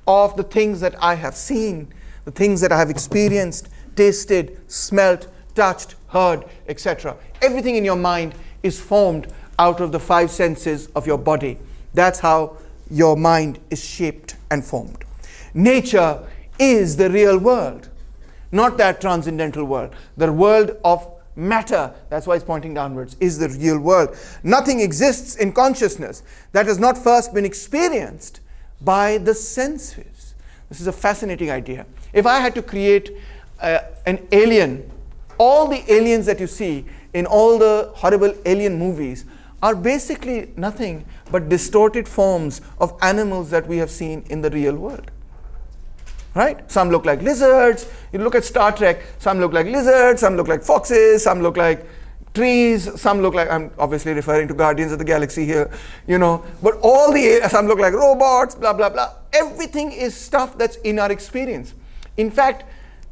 of the things that I have seen, the things that I have experienced, tasted, smelt, touched, heard, etc. Everything in your mind is formed out of the five senses of your body. That's how your mind is shaped and formed. Nature is the real world, not that transcendental world. The world of matter, that's why it's pointing downwards, is the real world. Nothing exists in consciousness that has not first been experienced by the senses. This is a fascinating idea. If I had to create an alien, all the aliens that you see in all the horrible alien movies are basically nothing but distorted forms of animals that we have seen in the real world. Right? Some look like lizards. You look at Star Trek, some look like lizards, some look like foxes, some look like trees, some look like, I'm obviously referring to Guardians of the Galaxy here, but some look like robots, blah, blah, blah. Everything is stuff that's in our experience. In fact,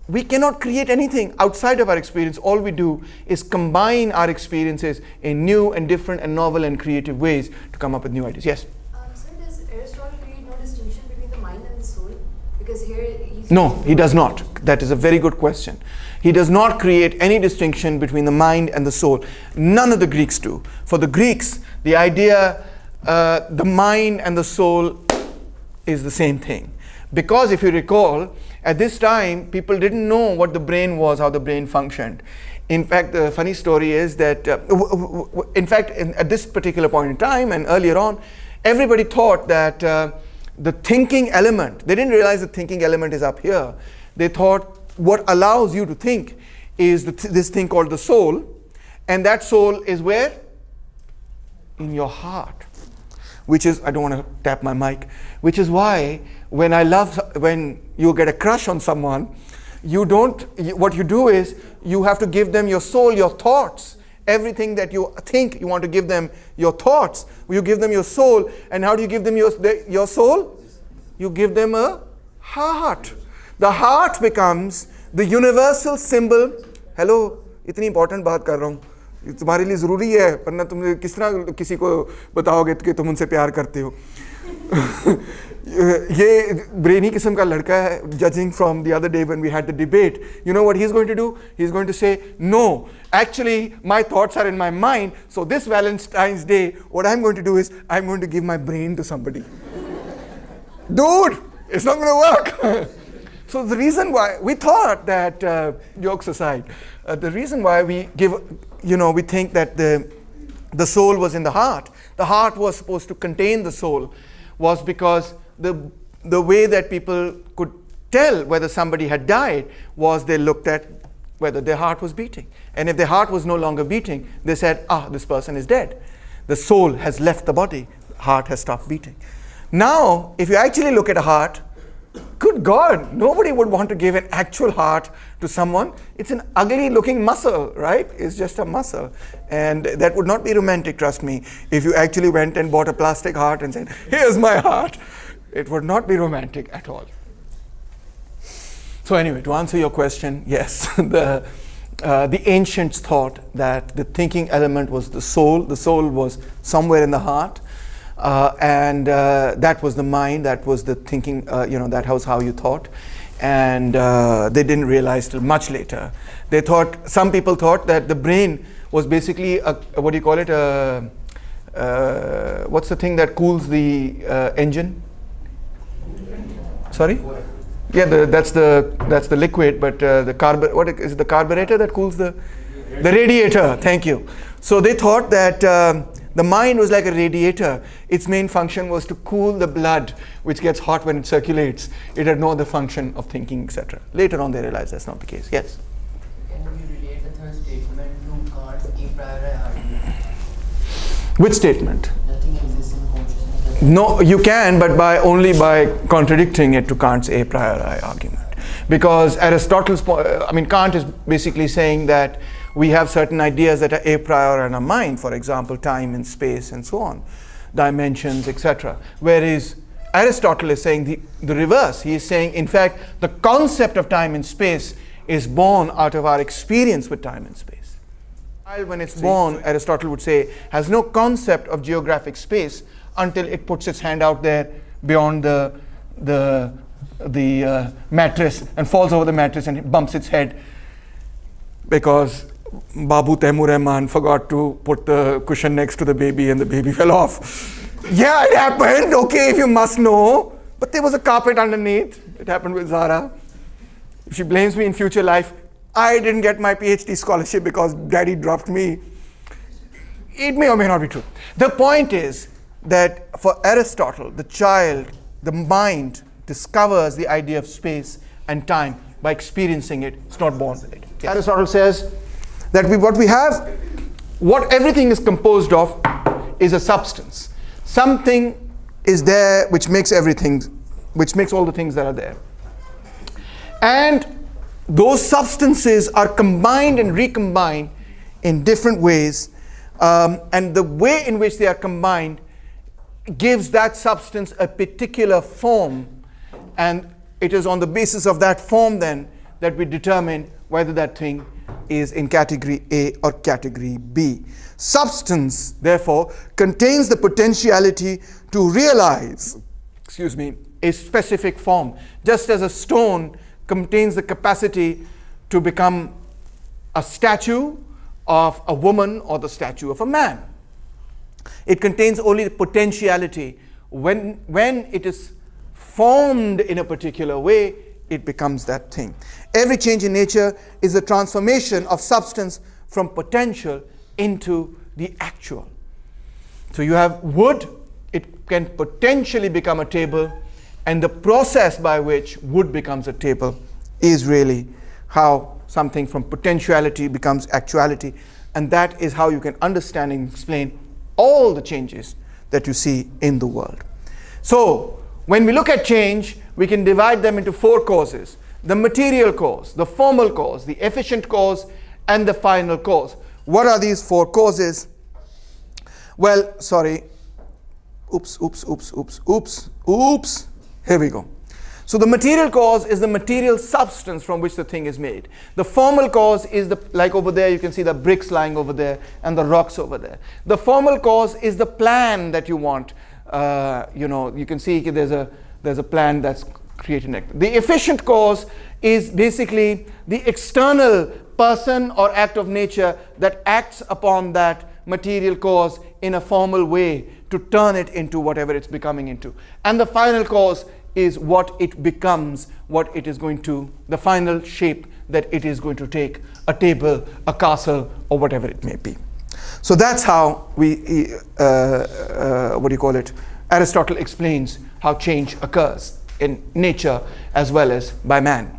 we cannot create anything outside of our experience. All we do is combine our experiences in new and different and novel and creative ways to come up with new ideas. Yes? Sir, does Aristotle create no distinction between the mind and the soul? Because here No, he does not. That is a very good question. He does not create any distinction between the mind and the soul. None of the Greeks do. For the Greeks, the idea, the mind and the soul is the same thing. Because if you recall, at this time, people didn't know what the brain was, how the brain functioned. In fact, the funny story is that, at this particular point in time and earlier on, everybody thought that the thinking element, they didn't realize the thinking element is up here. They thought what allows you to think is this thing called the soul, and that soul is where? In your heart. Which is, I don't want to tap my mic, which is why when you get a crush on someone, what you do is you have to give them your soul, your thoughts. Everything that you think, you want to give them your thoughts. You give them your soul. And how do you give them your soul? You give them a heart. The heart becomes the universal symbol. Hello, इतनी important बात कर रहा हूँ. तुम्हारे लिए ज़रूरी है, वरना तुम किस तरह किसी को बताओगे कि तुम उनसे प्यार करते हो. ये brainy किस्म का लड़का है, judging from the other day when we had the debate. You know what he's going to do? He's going to say, no, actually my thoughts are in my mind, so this Valentine's Day, what I'm going to do is, I'm going to give my brain to somebody. Dude, it's not going to work. So the reason why, we thought that, jokes aside, the reason why we think that the soul was in the heart was supposed to contain the soul, was because the way that people could tell whether somebody had died was they looked at whether their heart was beating. And if their heart was no longer beating, they said, this person is dead. The soul has left the body, heart has stopped beating. Now, if you actually look at a heart, good God, nobody would want to give an actual heart to someone. It's an ugly looking muscle, right? It's just a muscle. And that would not be romantic, trust me. If you actually went and bought a plastic heart and said, here's my heart, it would not be romantic at all. So anyway, to answer your question, yes, the ancients thought that the thinking element was the soul. The soul was somewhere in the heart. and that was the mind, that was the thinking, that was how you thought. And they didn't realize till much later. Some people thought that the brain was basically what do you call it? What's the thing that cools the engine? Sorry? Yeah, that's the liquid, but what is it, the carburetor that cools the radiator? Thank you. So they thought that the mind was like a radiator. Its main function was to cool the blood, which gets hot when it circulates. It had no other function of thinking, etc. Later on, they realized that's not the case. Yes. Can we relate the third statement to Kant's a priori argument? Which statement? Nothing exists in consciousness. No, you can, but only by contradicting it to Kant's a priori argument. Because Aristotle's, Kant is basically saying that we have certain ideas that are a priori in our mind, for example, time and space and so on, dimensions, etc. Whereas Aristotle is saying the reverse. He is saying, in fact, the concept of time and space is born out of our experience with time and space. While when it's born, Aristotle would say, has no concept of geographic space until it puts its hand out there beyond the mattress and falls over the mattress and it bumps its head because Babu Taimur Rahman forgot to put the cushion next to the baby and the baby fell off. Yeah, it happened. Okay, if you must know. But there was a carpet underneath. It happened with Zara. If she blames me in future life, I didn't get my PhD scholarship because daddy dropped me. It may or may not be true. The point is that for Aristotle, the mind discovers the idea of space and time by experiencing it. It's not born with it. Yes. Aristotle says that what everything is composed of is a substance. Something is there which makes all the things that are there. And those substances are combined and recombined in different ways. And the way in which they are combined gives that substance a particular form. And it is on the basis of that form then that we determine whether that thing is in category A or category B. Substance, therefore, contains the potentiality to realize, a specific form, just as a stone contains the capacity to become a statue of a woman or the statue of a man. It contains only the potentiality. When it is formed in a particular way, it becomes that thing. Every change in nature is a transformation of substance from potential into the actual. So you have wood, it can potentially become a table, and the process by which wood becomes a table is really how something from potentiality becomes actuality, and that is how you can understand and explain all the changes that you see in the world. So when we look at change, we can divide them into 4 causes: the material cause, the formal cause, the efficient cause, and the final cause. What are these 4 causes? Well, sorry. Oops. Here we go. So the material cause is the material substance from which the thing is made. The formal cause is like over there, you can see the bricks lying over there and the rocks over there. The formal cause is the plan that you want. You can see there's a plan that's created. The efficient cause is basically the external person or act of nature that acts upon that material cause in a formal way to turn it into whatever it's becoming into. And the final cause is what it becomes, what it is going to, the final shape that it is going to take, a table, a castle, or whatever it may be. So that's how Aristotle explains how change occurs in nature as well as by man.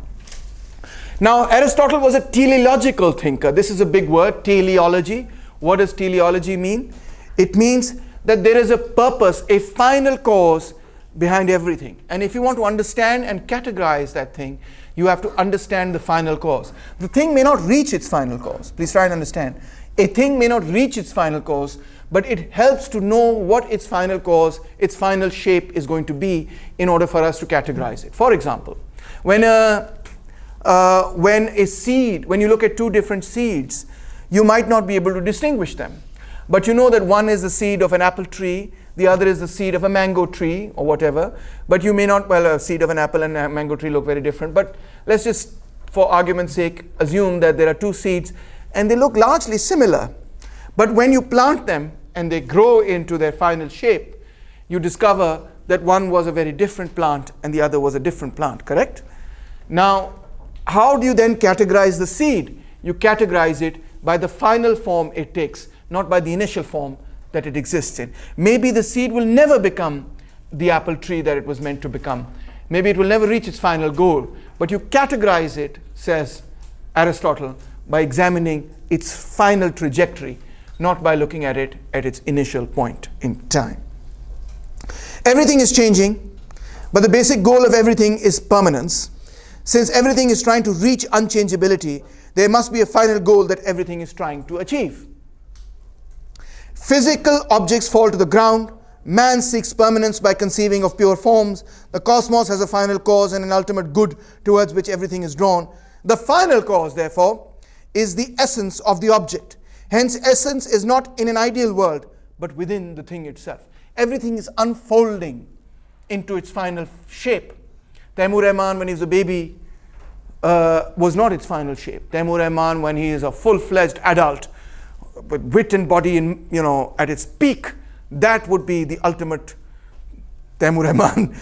Now, Aristotle was a teleological thinker. This is a big word, teleology. What does teleology mean? It means that there is a purpose, a final cause behind everything. And if you want to understand and categorize that thing, you have to understand the final cause. The thing may not reach its final cause. Please try and understand. A thing may not reach its final cause, but it helps to know what its final cause, its final shape is going to be in order for us to categorize it. For example, when you look at 2 different seeds, you might not be able to distinguish them. but you know that one is the seed of an apple tree, the other is the seed of a mango tree or whatever, but you may not, well, a seed of an apple and a mango tree look very different, but let's just, for argument's sake, assume that there are two seeds and they look largely similar. But when you plant them and they grow into their final shape, you discover that one was a very different plant and the other was a different plant, correct? Now, how do you then categorize the seed? You categorize it by the final form it takes, not by the initial form that it exists in. Maybe the seed will never become the apple tree that it was meant to become. Maybe it will never reach its final goal. But you categorize it, says Aristotle, by examining its final trajectory, not by looking at it at its initial point in time. Everything is changing, but the basic goal of everything is permanence. Since everything is trying to reach unchangeability, there must be a final goal that everything is trying to achieve. Physical objects fall to the ground. Man seeks permanence by conceiving of pure forms. The cosmos has a final cause and an ultimate good towards which everything is drawn. The final cause, therefore, is the essence of the object. Hence, essence is not in an ideal world, but within the thing itself. Everything is unfolding into its final shape. Taimur Rahman, when he was a baby, was not its final shape. Taimur Rahman, when he is a full-fledged adult, with wit and body in, at its peak, that would be the ultimate Taimur Rahman.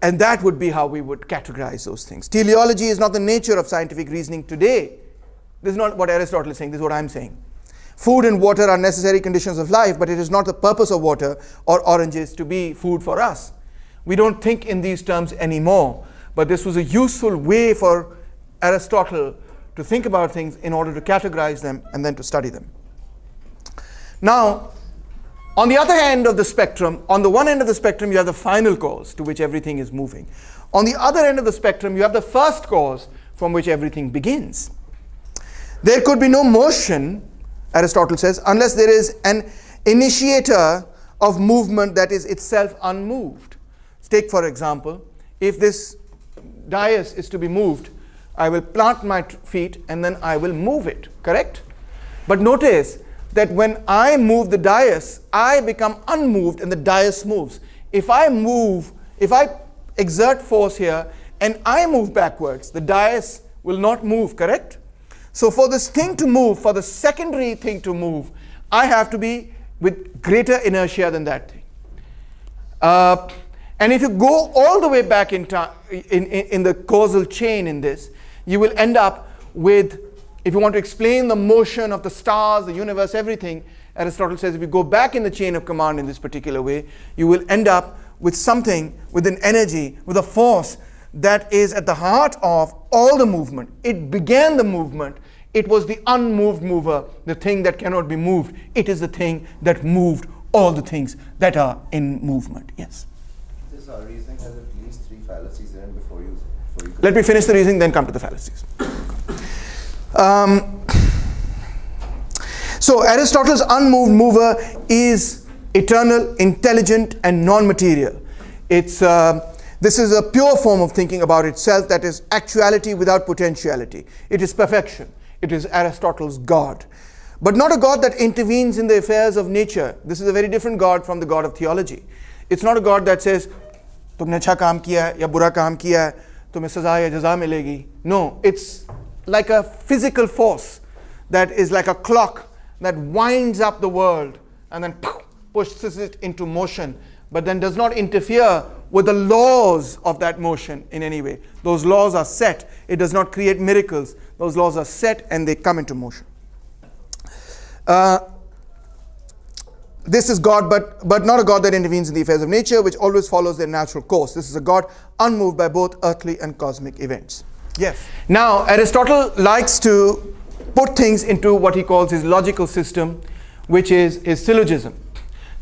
And that would be how we would categorize those things. Teleology is not the nature of scientific reasoning today. This is not what Aristotle is saying, this is what I'm saying. Food and water are necessary conditions of life, but it is not the purpose of water or oranges to be food for us. We don't think in these terms anymore, but this was a useful way for Aristotle to think about things in order to categorize them and then to study them. Now, on the other end of the spectrum, on the one end of the spectrum, you have the final cause to which everything is moving. On the other end of the spectrum, you have the first cause from which everything begins. There could be no motion, Aristotle says, unless there is an initiator of movement that is itself unmoved. Take, for example, if this dais is to be moved, I will plant my feet and then I will move it, correct? But notice that when I move the dais, I become unmoved and the dais moves. If I exert force here and I move backwards, the dais will not move, correct? So for this thing to move, for the secondary thing to move, I have to be with greater inertia than that thing. And if you go all the way back in time, in the causal chain in this, you will end up with, if you want to explain the motion of the stars, the universe, everything, Aristotle says if you go back in the chain of command in this particular way, you will end up with something, with an energy, with a force that is at the heart of all the movement. It began the movement. It was the unmoved mover, the thing that cannot be moved. It is the thing that moved all the things that are in movement. Yes? This reasoning has at least 3 fallacies in it before you Let me finish the reasoning, then come to the fallacies. So Aristotle's unmoved mover is eternal, intelligent, and non-material. This is a pure form of thinking about itself, that is actuality without potentiality. It is perfection. It is Aristotle's God. But not a God that intervenes in the affairs of nature. This is a very different God from the God of theology. It's not a God that says, तुमने अच्छा काम किया है या बुरा काम किया है, तुम्हें सजा या जजा मिलेगी. No, it's like a physical force that is like a clock that winds up the world and then pushes it into motion, but then does not interfere with the laws of that motion in any way. Those laws are set. It does not create miracles. Those laws are set and they come into motion. This is God, but not a God that intervenes in the affairs of nature, which always follows their natural course. This is a God unmoved by both earthly and cosmic events. Yes. Now, Aristotle likes to put things into what he calls his logical system, which is his syllogism.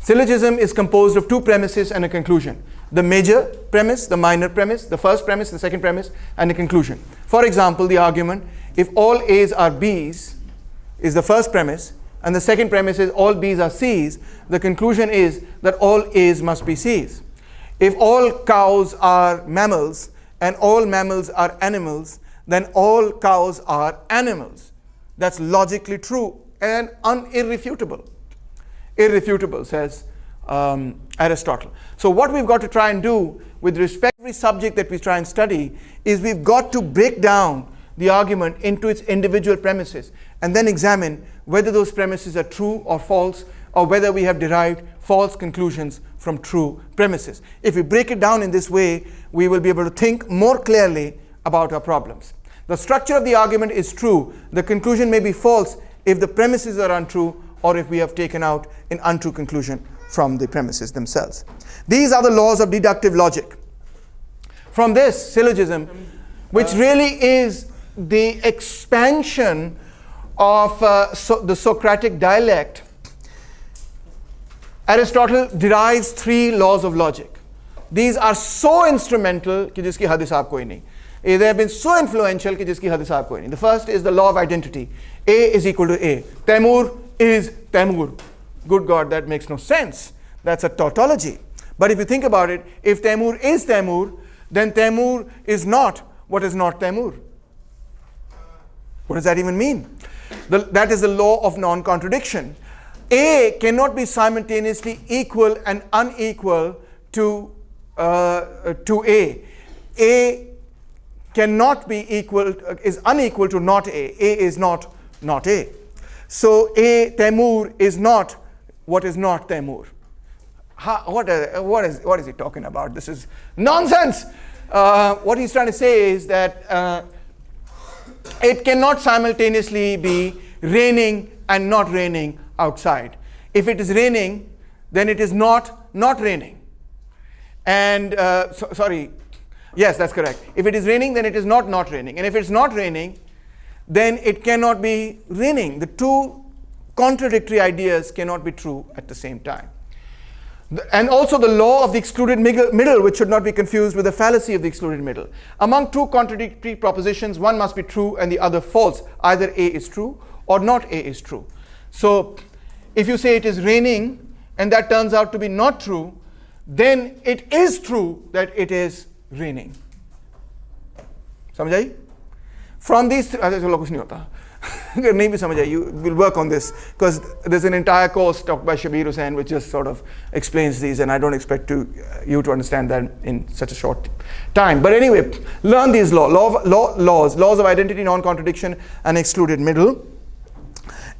Syllogism is composed of 2 premises and a conclusion. The major premise, the minor premise, the first premise, the second premise, and a conclusion. For example, the argument, if all A's are B's, is the first premise, and the second premise is all B's are C's, the conclusion is that all A's must be C's. If all cows are mammals and all mammals are animals, then all cows are animals. that's logically true and irrefutable. Irrefutable, says Aristotle. So what we've got to try and do with respect to every subject that we try and study is we've got to break down the argument into its individual premises and then examine whether those premises are true or false, or whether we have derived false conclusions from true premises. If we break it down in this way, we will be able to think more clearly about our problems. The structure of the argument is true. The conclusion may be false if the premises are untrue, or if we have taken out an untrue conclusion from the premises themselves. These are the laws of deductive logic. From this syllogism, which really is the expansion of the Socratic dialect, Aristotle derives 3 laws of logic. These are so instrumental कि जिसकी हद हिसाब कोई नहीं. They have been so influential कि जिसकी हद हिसाब कोई नहीं. The first is the law of identity. A is equal to A. Taimur is Taimur. Good God, that makes no sense. That's a tautology. But if you think about it, if Taimur is Taimur, then Taimur is not what is not Taimur. What does that even mean? That is the law of non-contradiction. A cannot be simultaneously equal and unequal to A. A cannot be equal, is unequal to not A. A is not A. So A, Taimur, is not what is not Taimur. What is he talking about? This is nonsense. What he's trying to say is that it cannot simultaneously be raining and not raining outside. If it is raining, then it is not raining. And sorry, yes, that's correct. If it is raining, then it is not raining. And if it's not raining, then it cannot be raining. The two contradictory ideas cannot be true at the same time. And also the law of the excluded middle, which should not be confused with the fallacy of the excluded middle. Among two contradictory propositions, one must be true and the other false. Either A is true or not A is true. So if you say it is raining and that turns out to be not true, then it is true that it is raining. समझ आई? From these चलो कुछ नहीं होता. अगर नहीं भी समझ आई, you will work on this, because there's an entire course taught by Shabir Hussain which just sort of explains these, and I don't expect you to understand that in such a short time. But anyway, learn these laws of identity, non-contradiction, and excluded middle.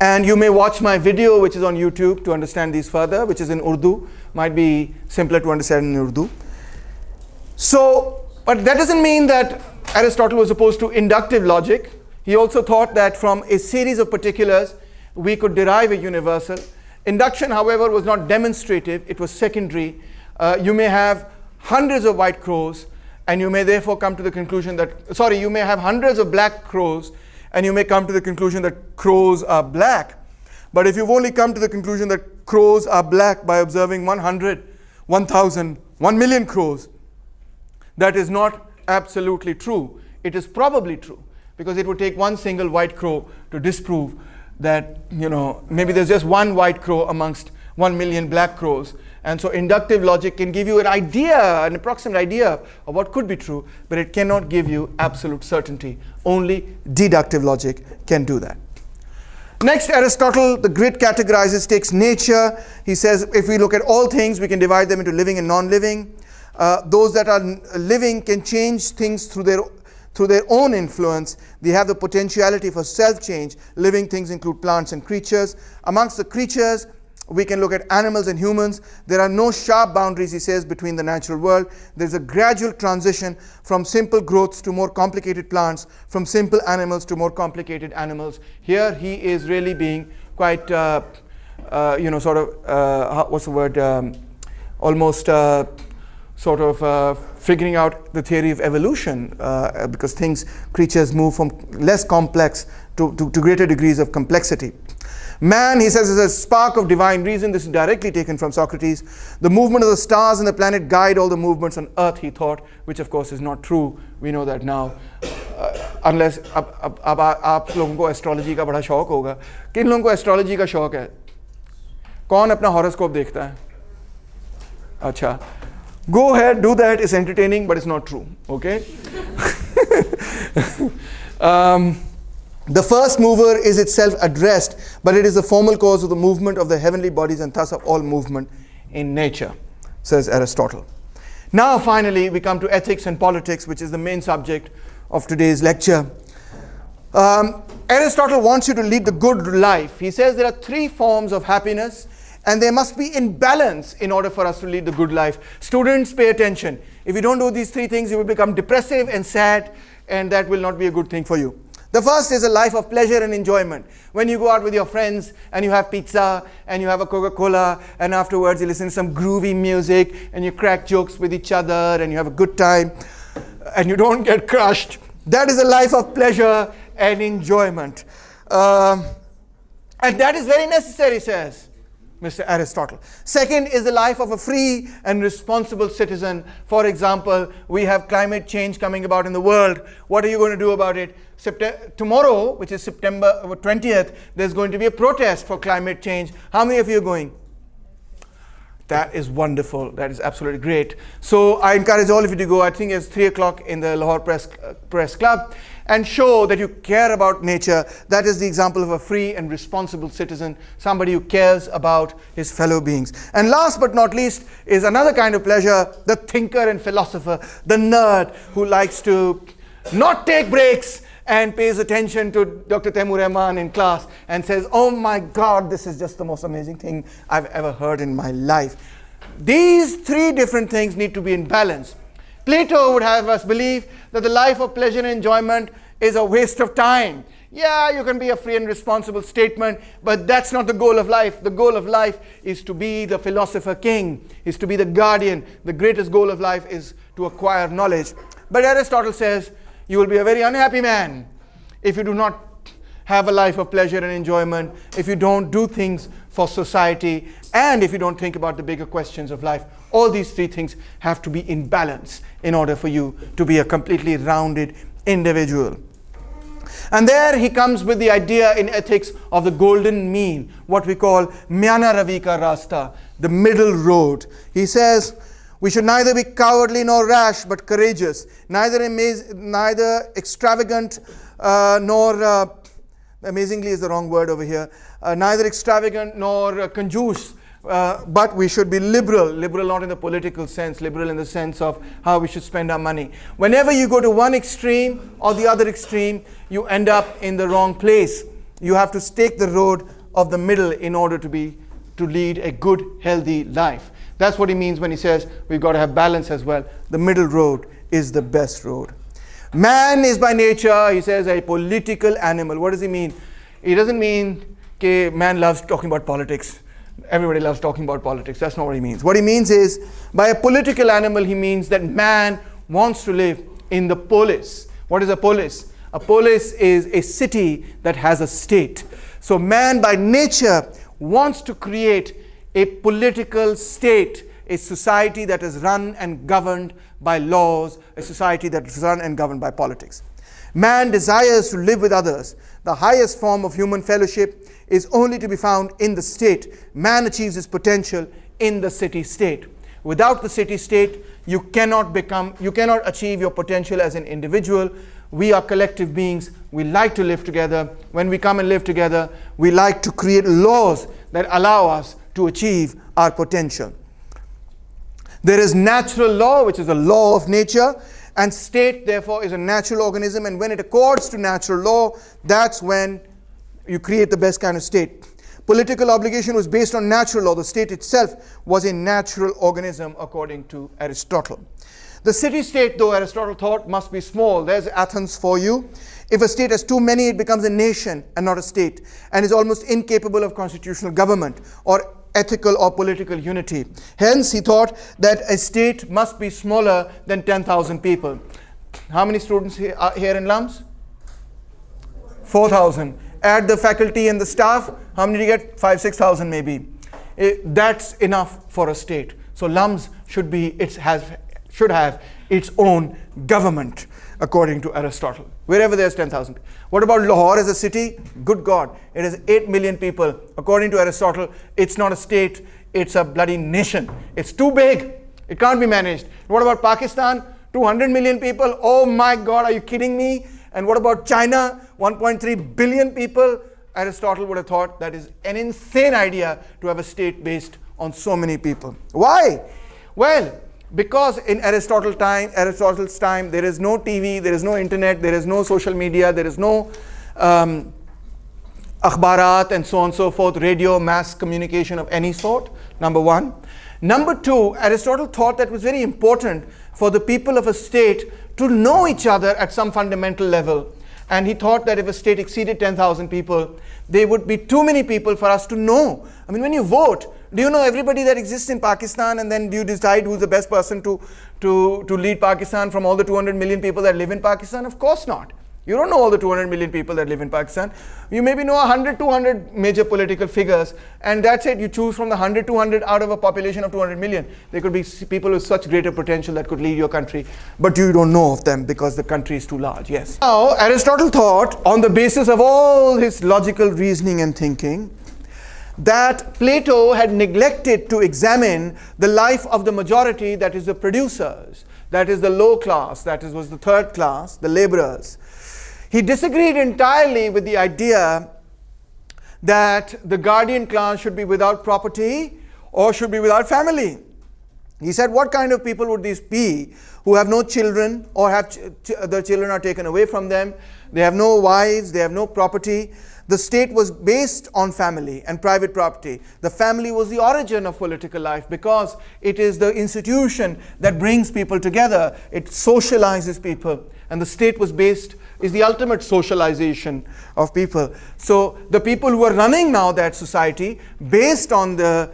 And you may watch my video which is on YouTube to understand these further, which is in Urdu. Might be simpler to understand in Urdu. So, but that doesn't mean that Aristotle was opposed to inductive logic. He also thought that from a series of particulars we could derive a universal. Induction, however, was not demonstrative, it was secondary. You may have hundreds of white crows and you may therefore come to the conclusion that, you may have hundreds of black crows and you may come to the conclusion that crows are black. But if you've only come to the conclusion that crows are black by observing 100, 1,000, 1 million crows, that is not absolutely true. It is probably true, because it would take one single white crow to disprove that, maybe there's just one white crow amongst 1 million black crows. And so inductive logic can give you an idea, an approximate idea of what could be true, but it cannot give you absolute certainty. Only deductive logic can do that. Next, Aristotle, the grid categorizes, takes nature. He says if we look at all things, we can divide them into living and non-living. Those that are living can change things through their own influence. They have the potentiality for self-change. Living things include plants and creatures. Amongst the creatures, we can look at animals and humans. There are no sharp boundaries, he says, between the natural world. There's a gradual transition from simple growths to more complicated plants, from simple animals to more complicated animals. Here he is really being quite, what's the word, almost figuring out the theory of evolution, because creatures move from less complex to greater degrees of complexity. Man, he says, is a spark of divine reason. This is directly taken from Socrates. The movement of the stars and the planet guide all the movements on earth, he thought, which of course is not true. We know that now. Unless अब आप लोगों को astrology का बड़ा शौक होगा. किन लोगों को एस्ट्रोलॉजी का शौक है? कौन अपना हॉरोस्कोप देखता है? अच्छा. Go ahead, do that. It's entertaining, but it's not true. Okay? The first mover is itself addressed, but it is the formal cause of the movement of the heavenly bodies and thus of all movement in nature, says Aristotle. Now finally we come to ethics and politics, which is the main subject of today's lecture. Aristotle wants you to lead the good life. He says there are three forms of happiness, and they must be in balance in order for us to lead the good life. Students, pay attention. If you don't do these three things, you will become depressive and sad, and that will not be a good thing for you. The first is a life of pleasure and enjoyment. When you go out with your friends and you have pizza and you have a Coca-Cola, and afterwards you listen to some groovy music and you crack jokes with each other and you have a good time and you don't get crushed. That is a life of pleasure and enjoyment. And that is very necessary, says Mr. Aristotle. Second is the life of a free and responsible citizen. For example, we have climate change coming about in the world. What are you going to do about it? Tomorrow, which is September 20th, there's going to be a protest for climate change. How many of you are going? That is wonderful. That is absolutely great. So I encourage all of you to go. I think it's 3 o'clock in the Lahore Press Club, and show that you care about nature. That is the example of a free and responsible citizen, somebody who cares about his fellow beings. And last but not least is another kind of pleasure, the thinker and philosopher, the nerd who likes to not take breaks and pays attention to Dr. Taimur Rahman in class and says, oh my God, this is just the most amazing thing I've ever heard in my life. These three different things need to be in balance. Plato would have us believe that the life of pleasure and enjoyment is a waste of time. Yeah, you can be a free and responsible statesman, but that's not the goal of life. The goal of life is to be the philosopher king, is to be the guardian. The greatest goal of life is to acquire knowledge. But Aristotle says, you will be a very unhappy man if you do not have a life of pleasure and enjoyment, if you don't do things for society, and if you don't think about the bigger questions of life. All these three things have to be in balance in order for you to be a completely rounded individual. And there he comes with the idea in ethics of the golden mean, what we call Myana Ravika Rasta, the middle road. He says, we should neither be cowardly nor rash, but courageous, neither extravagant nor, amazingly is the wrong word over here, neither extravagant nor conjuice, but we should be liberal not in the political sense, liberal in the sense of how we should spend our money. Whenever you go to one extreme or the other extreme, you end up in the wrong place. You have to take the road of the middle in order to lead a good, healthy life. That's what he means when he says we've got to have balance as well. The middle road is the best road. Man is by nature, he says, a political animal. What does he mean? He doesn't mean that man loves talking about politics. Everybody loves talking about politics. That's not what he means. What he means is, by a political animal, he means that man wants to live in the polis. What is a polis? A polis is a city that has a state. So man by nature wants to create a political state, a society that is run and governed by laws, a society that is run and governed by politics. Man desires to live with others. The highest form of human fellowship is only to be found in the state. Man achieves his potential in the city-state. Without the city-state, you cannot achieve your potential as an individual. We are collective beings. We like to live together. When we come and live together, we like to create laws that allow us to achieve our potential. There is natural law, which is the law of nature, and state, therefore, is a natural organism, and when it accords to natural law, that's when you create the best kind of state. Political obligation was based on natural law. The state itself was a natural organism, according to Aristotle. The city-state, though, Aristotle thought, must be small. There's Athens for you. If a state has too many, it becomes a nation and not a state, and is almost incapable of constitutional government or ethical or political unity. Hence, he thought that a state must be smaller than 10,000 people. How many students are here in LUMS? 4,000. Add the faculty and the staff, how many do you get? 5,000-6,000 maybe. That's enough for a state. So LUMS should have its own government, according to Aristotle. Wherever there's 10,000. What about Lahore as a city? Good God, it has 8 million people. According to Aristotle, it's not a state, it's a bloody nation. It's too big. It can't be managed. What about Pakistan? 200 million people. Oh my God, are you kidding me? And what about China, 1.3 billion people, Aristotle would have thought that is an insane idea to have a state based on so many people. Why? Well, because in Aristotle's time, there is no TV, there is no internet, there is no social media, there is no akhbarat and so on and so forth, radio, mass communication of any sort, number one. Number two, Aristotle thought that it was very important for the people of a state to know each other at some fundamental level. And he thought that if a state exceeded 10,000 people, there would be too many people for us to know. I mean, when you vote, do you know everybody that exists in Pakistan, and then do you decide who's the best person to lead Pakistan from all the 200 million people that live in Pakistan? Of course not. You don't know all the 200 million people that live in Pakistan. You maybe know 100, 200 major political figures, and that's it. You choose from the 100, 200 out of a population of 200 million. There could be people with such greater potential that could lead your country, but you don't know of them because the country is too large, yes. Now, Aristotle thought, on the basis of all his logical reasoning and thinking, that Plato had neglected to examine the life of the majority, that is the producers, that is the low class, was the third class, the laborers. He disagreed entirely with the idea that the guardian class should be without property or should be without family. He said, what kind of people would these be who have no children, or have their children are taken away from them, they have no wives, they have no property. The state was based on family and private property. The family was the origin of political life because it is the institution that brings people together. It socializes people, and the state is the ultimate socialization of people. So the people who are running now that society, based on the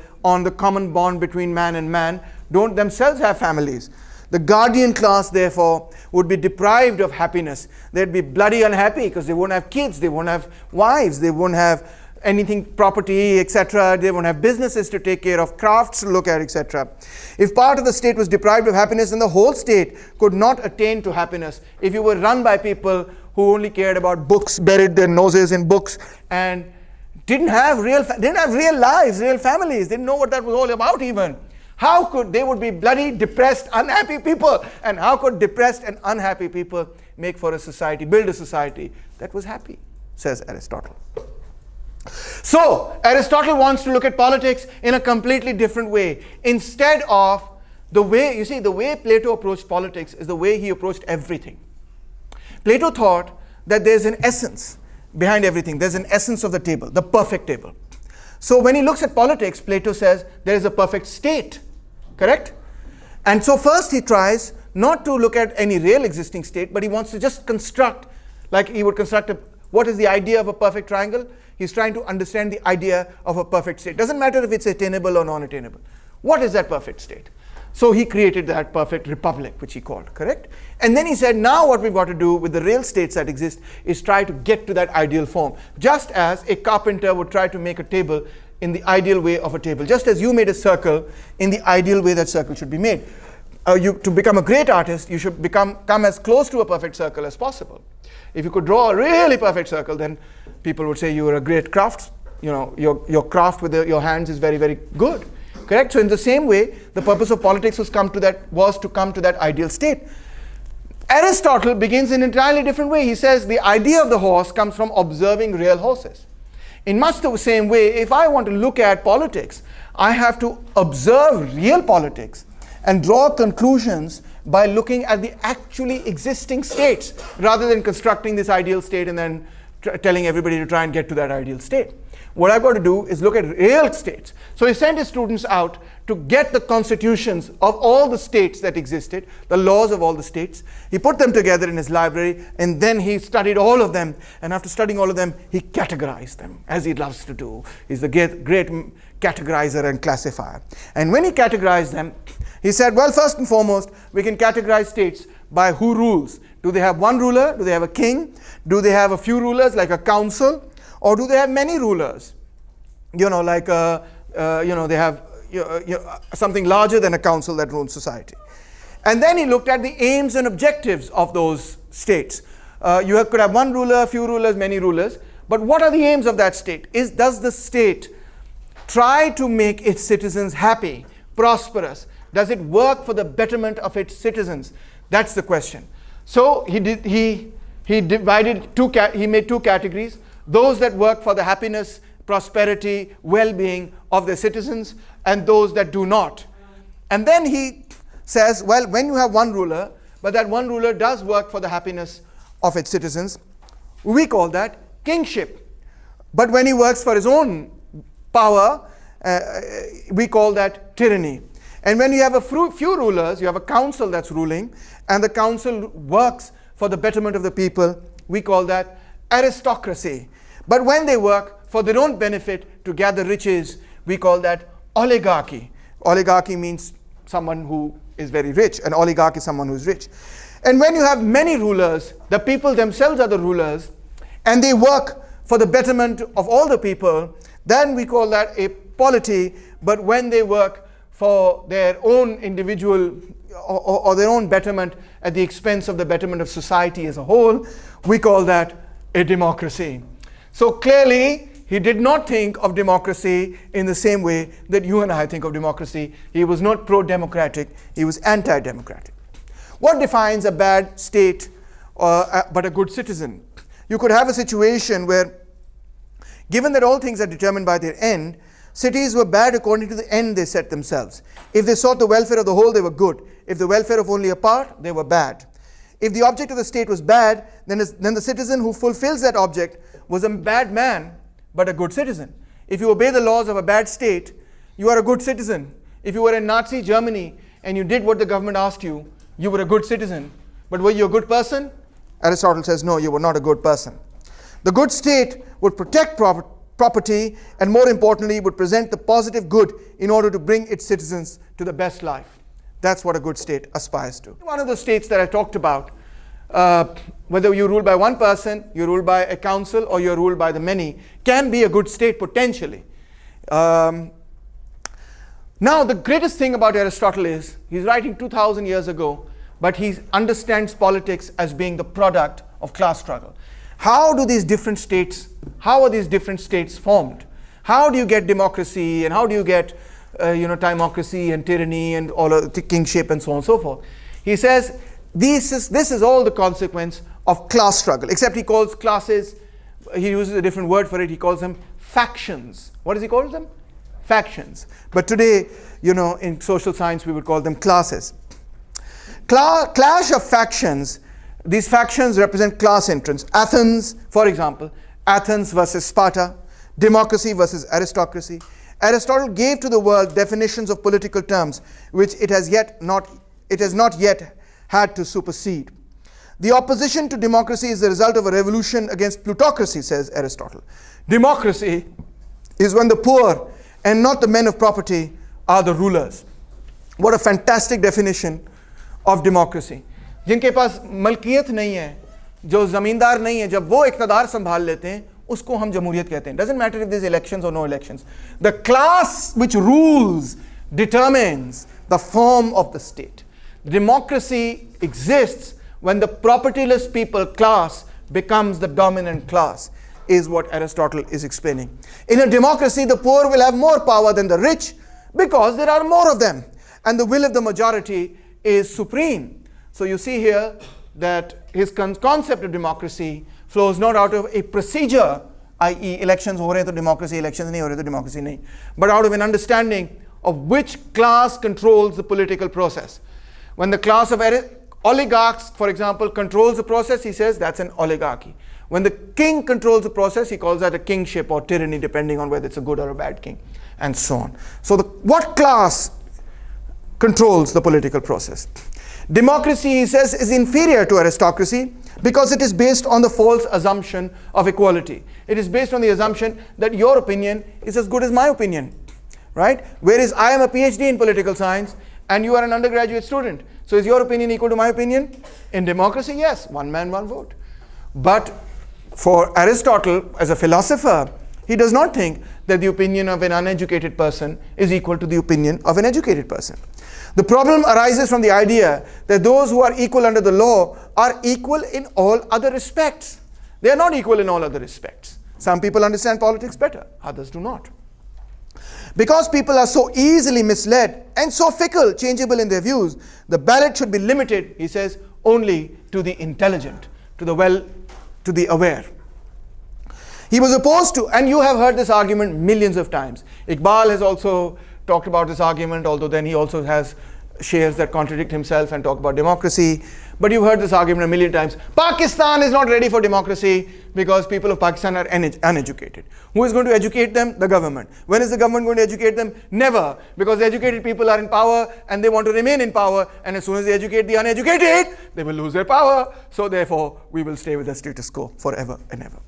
common bond between man and man, don't themselves have families. The guardian class, therefore, would be deprived of happiness. They'd be bloody unhappy because they won't have kids, they won't have wives, they won't have anything, property, etc. They won't have businesses to take care of, crafts to look at, etc. If part of the state was deprived of happiness, then the whole state could not attain to happiness. If you were run by people who only cared about books, buried their noses in books, and didn't have real lives, real families, didn't know what that was all about even. How could they would be bloody, depressed, unhappy people? And how could depressed and unhappy people make for a society, build a society that was happy, says Aristotle. So, Aristotle wants to look at politics in a completely different way. Instead of the way, you see, the way Plato approached politics is the way he approached everything. Plato thought that there's an essence behind everything. There's an essence of the table, the perfect table. So when he looks at politics, Plato says there is a perfect state. Correct? And so first he tries not to look at any real existing state, but he wants to just construct, like he would construct what is the idea of a perfect triangle? He's trying to understand the idea of a perfect state. Doesn't matter if it's attainable or non-attainable. What is that perfect state? So he created that perfect republic, which he called, correct? And then he said, now what we've got to do with the real states that exist is try to get to that ideal form. Just as a carpenter would try to make a table in the ideal way of a table. Just as you made a circle in the ideal way that circle should be made. To become a great artist, you should come as close to a perfect circle as possible. If you could draw a really perfect circle, then people would say you were a great crafts. You know, your craft with your hands is very, very good. Correct? So in the same way, the purpose of politics was to come to that ideal state. Aristotle begins in an entirely different way. He says the idea of the horse comes from observing real horses. In much the same way, if I want to look at politics, I have to observe real politics and draw conclusions by looking at the actually existing states rather than constructing this ideal state and then telling everybody to try and get to that ideal state. What I've got to do is look at real states. So he sent his students out to get the constitutions of all the states that existed, the laws of all the states. He put them together in his library, and then he studied all of them. And after studying all of them, he categorized them, as he loves to do. He's the great categorizer and classifier. And when he categorized them, he said, well, first and foremost, we can categorize states by who rules. Do they have one ruler? Do they have a king? Do they have a few rulers, like a council? Or do they have many rulers? You know, like, they have something larger than a council that rules society. And then he looked at the aims and objectives of those states. You could have one ruler, few rulers, many rulers. But what are the aims of that state? Does the state try to make its citizens happy, prosperous? Does it work for the betterment of its citizens? That's the question. So he he divided he made two categories: those that work for the happiness, prosperity, well-being of their citizens, and those that do not. And then he says, well, when you have one ruler, but that one ruler does work for the happiness of its citizens, we call that kingship. But when he works for his own power, we call that tyranny. And when you have a few rulers, you have a council that's ruling, and the council works for the betterment of the people, we call that aristocracy. But when they work for their own benefit to gather riches, we call that oligarchy. Oligarchy means someone who is very rich. An oligarch is someone who is rich. And when you have many rulers, the people themselves are the rulers, and they work for the betterment of all the people, then we call that a polity. But when they work for their own individual or their own betterment at the expense of the betterment of society as a whole, we call that a democracy. So clearly, he did not think of democracy in the same way that you and I think of democracy. He was not pro-democratic, he was anti-democratic. What defines a bad state but a good citizen? You could have a situation where, given that all things are determined by their end, cities were bad according to the end they set themselves. If they sought the welfare of the whole, they were good. If the welfare of only a part, they were bad. If the object of the state was bad, then the citizen who fulfills that object was a bad man, but a good citizen. If you obey the laws of a bad state, you are a good citizen. If you were in Nazi Germany and you did what the government asked you, you were a good citizen. But were you a good person? Aristotle says, no, you were not a good person. The good state would protect property, and more importantly, would present the positive good in order to bring its citizens to the best life. That's what a good state aspires to. One of the states that I talked about, whether you rule by one person, you rule by a council, or you're ruled by the many, can be a good state potentially. Now, the greatest thing about Aristotle is, he's writing 2,000 years ago, but he understands politics as being the product of class struggle. How are these different states formed? How do you get democracy, and how do you get timocracy and tyranny and all of the kingship and so on and so forth? He says this is all the consequence of class struggle, except he calls classes, he uses a different word for it, he calls them factions. What does he call them? Factions. But today, in social science, we would call them classes. Clash of factions. These factions represent class interests. Athens, for example, Athens versus Sparta, democracy versus aristocracy. Aristotle gave to the world definitions of political terms which it has not yet had to supersede. The opposition to democracy is the result of a revolution against plutocracy, says Aristotle. Democracy is when the poor and not the men of property are the rulers. What a fantastic definition of democracy. जिनके पास मलकियत नहीं है, जो ज़मींदार नहीं है, जब वो इक़्तिदार संभाल लेते हैं, उसको हम जमहूरियत कहते हैं. Doesn't matter if there's elections or no elections. The class which rules determines the form of the state. Democracy exists when the propertyless people class becomes the dominant class, is what Aristotle is explaining. In a democracy, the poor will have more power than the rich because there are more of them, and the will of the majority is supreme. So you see here that his concept of democracy flows not out of a procedure, i.e. elections ho rahe to democracy, elections nahi ho rahe to democracy nahi, but out of an understanding of which class controls the political process. When the class of oligarchs, for example, controls the process, he says that's an oligarchy. When the king controls the process, he calls that a kingship or tyranny, depending on whether it's a good or a bad king, and so on. So what class controls the political process? Democracy, he says, is inferior to aristocracy because it is based on the false assumption of equality. It is based on the assumption that your opinion is as good as my opinion, right? Whereas I am a PhD in political science and you are an undergraduate student. So is your opinion equal to my opinion? In democracy, yes, one man, one vote. But for Aristotle, as a philosopher, he does not think that the opinion of an uneducated person is equal to the opinion of an educated person. The problem arises from the idea that those who are equal under the law are equal in all other respects. They are not equal in all other respects. Some people understand politics better, others do not. Because people are so easily misled and so fickle, changeable in their views, the ballot should be limited, he says, only to the intelligent, to the well to the aware. He was opposed to, and you have heard this argument millions of times. Iqbal has also talked about this argument, although then he also has shares that contradict himself and talk about democracy. But you've heard this argument a million times. Pakistan is not ready for democracy because people of Pakistan are uneducated. Who is going to educate them? The government. When is the government going to educate them? Never, because the educated people are in power and they want to remain in power, and as soon as they educate the uneducated, they will lose their power. So therefore, we will stay with the status quo forever and ever.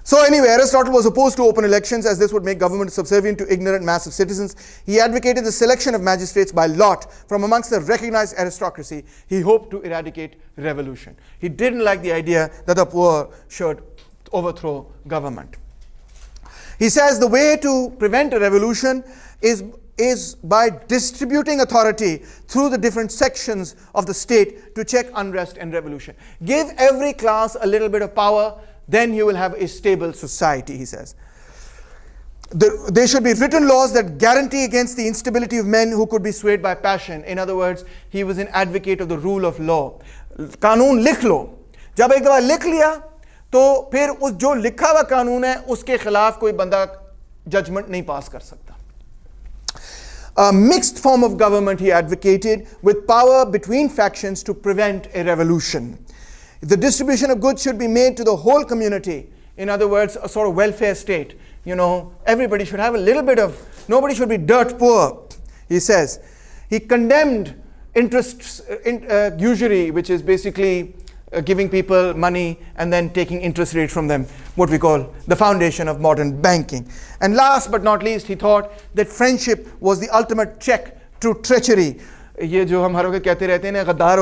So anyway, Aristotle was opposed to open elections as this would make government subservient to ignorant mass of citizens. He advocated the selection of magistrates by lot from amongst the recognized aristocracy. He hoped to eradicate revolution. He didn't like the idea that the poor should overthrow government. He says the way to prevent a revolution is by distributing authority through the different sections of the state to check unrest and revolution. Give every class a little bit of power, then you will have a stable society, he says. There should be written laws that guarantee against the instability of men who could be swayed by passion. In other words, he was an advocate of the rule of law. कानून लिख लो. जब एक दफा लिख लिया तो फिर उस जो लिखा हुआ कानून है उसके खिलाफ कोई बंदा जजमेंट नहीं पास कर सकता. A mixed form of government he advocated with power between factions to prevent a revolution. The distribution of goods should be made to the whole community. In other words, a sort of welfare state. You know, everybody should have a little bit of, nobody should be dirt poor, he says. He condemned usury, which is basically giving people money and then taking interest rate from them, what we call the foundation of modern banking. And last but not least, he thought that friendship was the ultimate check to treachery. ये जो हम हर वक्त कहते रहते हैं ना, गद्दार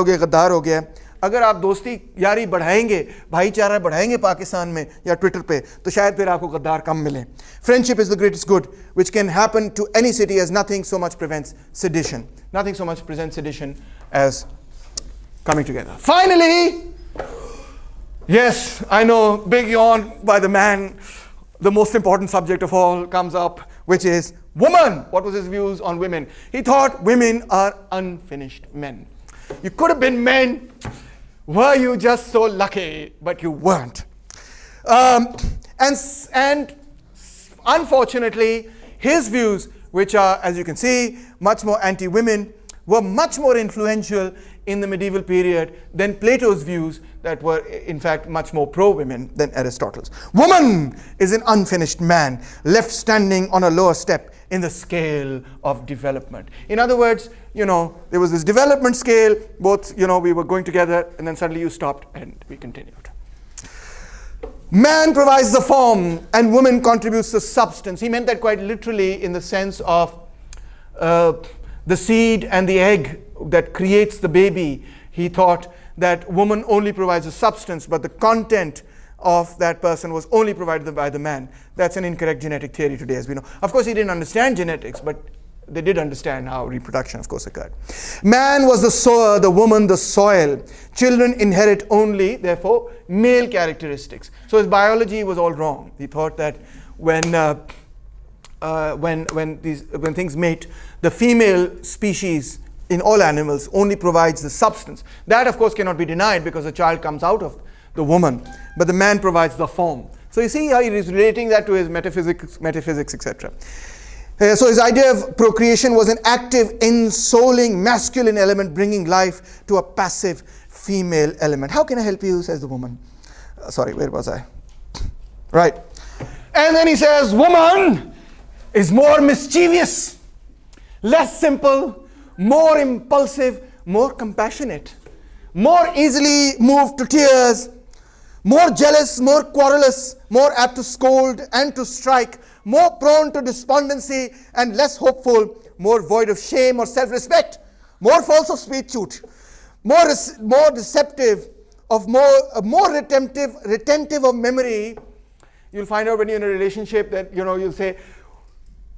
हो गया. अगर आप दोस्ती यारी बढ़ाएंगे, भाईचारा बढ़ाएंगे पाकिस्तान में या ट्विटर पे, तो शायद फिर आपको गद्दार कम मिले. Friendship is the greatest good which can happen to any city, as nothing so much prevents sedition. Nothing so much prevents sedition as coming together. Finally, yes, I know, big yawn by the man, the most important subject of all comes up, which is woman. What was his views on women? He thought women are unfinished men. You could have been men. Were you just so lucky? But you weren't. And unfortunately, his views, which are, as you can see, much more anti-women, were much more influential in the medieval period than Plato's views that were, in fact, much more pro-women than Aristotle's. Woman is an unfinished man, left standing on a lower step in the scale of development. In other words, you know, there was this development scale, both, you know, we were going together, and then suddenly you stopped and we continued. Man provides the form and woman contributes the substance. He meant that quite literally in the sense of the seed and the egg that creates the baby. He thought that woman only provides the substance, but the content of that person was only provided by the man. That's an incorrect genetic theory today, as we know. Of course, he didn't understand genetics, but they did understand how reproduction, of course, occurred. Man was the sower, the woman the soil. Children inherit only, therefore, male characteristics. So his biology was all wrong. He thought that when things mate, the female species in all animals only provides the substance. That, of course, cannot be denied because the child comes out of the woman, but the man provides the form. So you see how he is relating that to his metaphysics, etc. So his idea of procreation was an active, ensouling masculine element, bringing life to a passive female element. How can I help you, says the woman. Sorry, where was I? Right. And then he says, woman is more mischievous, less simple, more impulsive, more compassionate, more easily moved to tears, more jealous, more querulous, more apt to scold and to strike, more prone to despondency and less hopeful, more void of shame or self-respect, more false of speech, more deceptive, more retentive of memory. You'll find out when you're in a relationship that, you know, you'll say,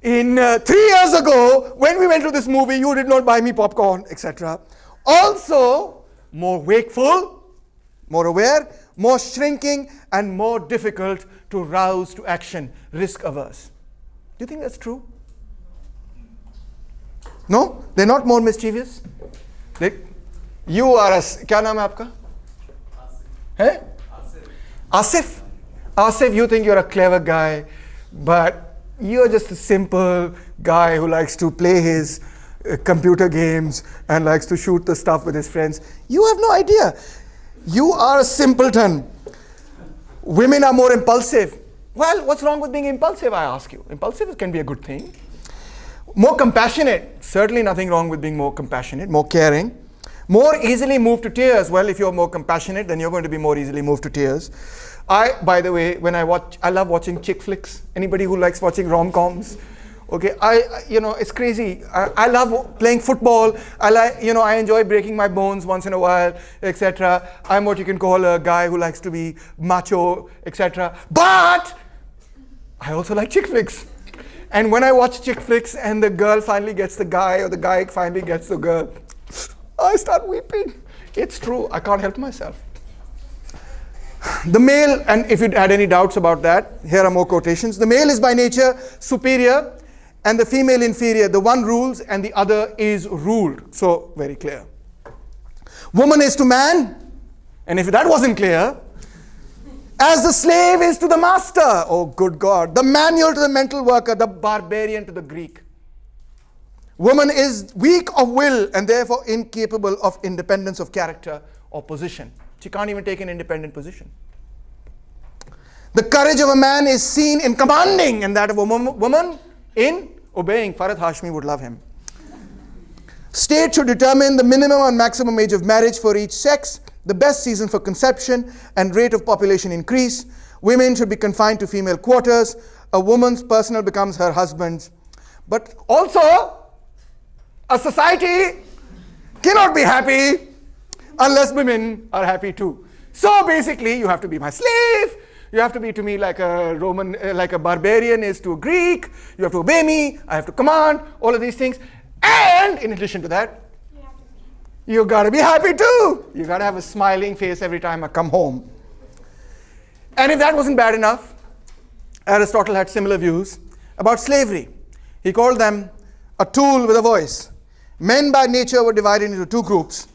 in 3 years ago, when we went to this movie, you did not buy me popcorn, etc. Also, more wakeful, more aware, more shrinking, and more difficult to rouse to action, risk averse. Do you think that's true? No? They're not more mischievous? You are a... क्या नाम है आपका? है? Asif, you think you're a clever guy, but you're just a simple guy who likes to play his computer games and likes to shoot the stuff with his friends. You have no idea. You are a simpleton. Women are more impulsive. Well, what's wrong with being impulsive, I ask you? Impulsive can be a good thing. More compassionate. Certainly nothing wrong with being more compassionate, more caring. More easily moved to tears. Well, if you're more compassionate, then you're going to be more easily moved to tears. By the way, I love watching chick flicks. Anybody who likes watching rom-coms? Okay, it's crazy. I love playing football. I enjoy breaking my bones once in a while, etc. I'm what you can call a guy who likes to be macho, etc. But I also like chick flicks. And when I watch chick flicks and the girl finally gets the guy or the guy finally gets the girl, I start weeping. It's true. I can't help myself. The male, and if you had any doubts about that, here are more quotations. The male is by nature superior and the female inferior. The one rules and the other is ruled. So, very clear. Woman is to man, and if that wasn't clear, as the slave is to the master. Oh, good God. The manual to the mental worker, the barbarian to the Greek. Woman is weak of will and therefore incapable of independence of character or position. She can't even take an independent position. The courage of a man is seen in commanding and that of a woman in obeying. Farhad Hashmi would love him. State should determine the minimum and maximum age of marriage for each sex, the best season for conception and rate of population increase. Women should be confined to female quarters. A woman's personal becomes her husband's. But also, a society cannot be happy unless women are happy too. So basically, you have to be my slave. You have to be to me like a Roman, like a barbarian is to a Greek. You have to obey me. I have to command. All of these things. And in addition to that, you gotta be happy too. You gotta have a smiling face every time I come home. And if that wasn't bad enough, Aristotle had similar views about slavery. He called them a tool with a voice. Men by nature were divided into two groups.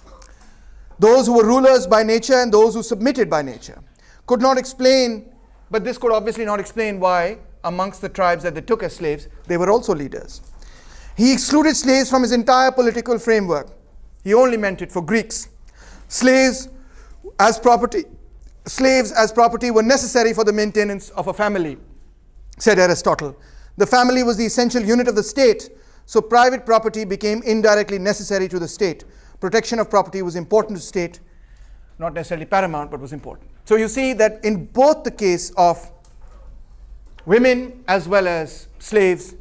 Those who were rulers by nature and those who submitted by nature. Could not explain, but this could obviously not explain why amongst the tribes that they took as slaves, they were also leaders. He excluded slaves from his entire political framework. He only meant it for Greeks. Slaves as property were necessary for the maintenance of a family, said Aristotle. The family was the essential unit of the state, so private property became indirectly necessary to the state. Protection of property was important to the state, not necessarily paramount, but was important. So you see that in both the case of women as well as slaves,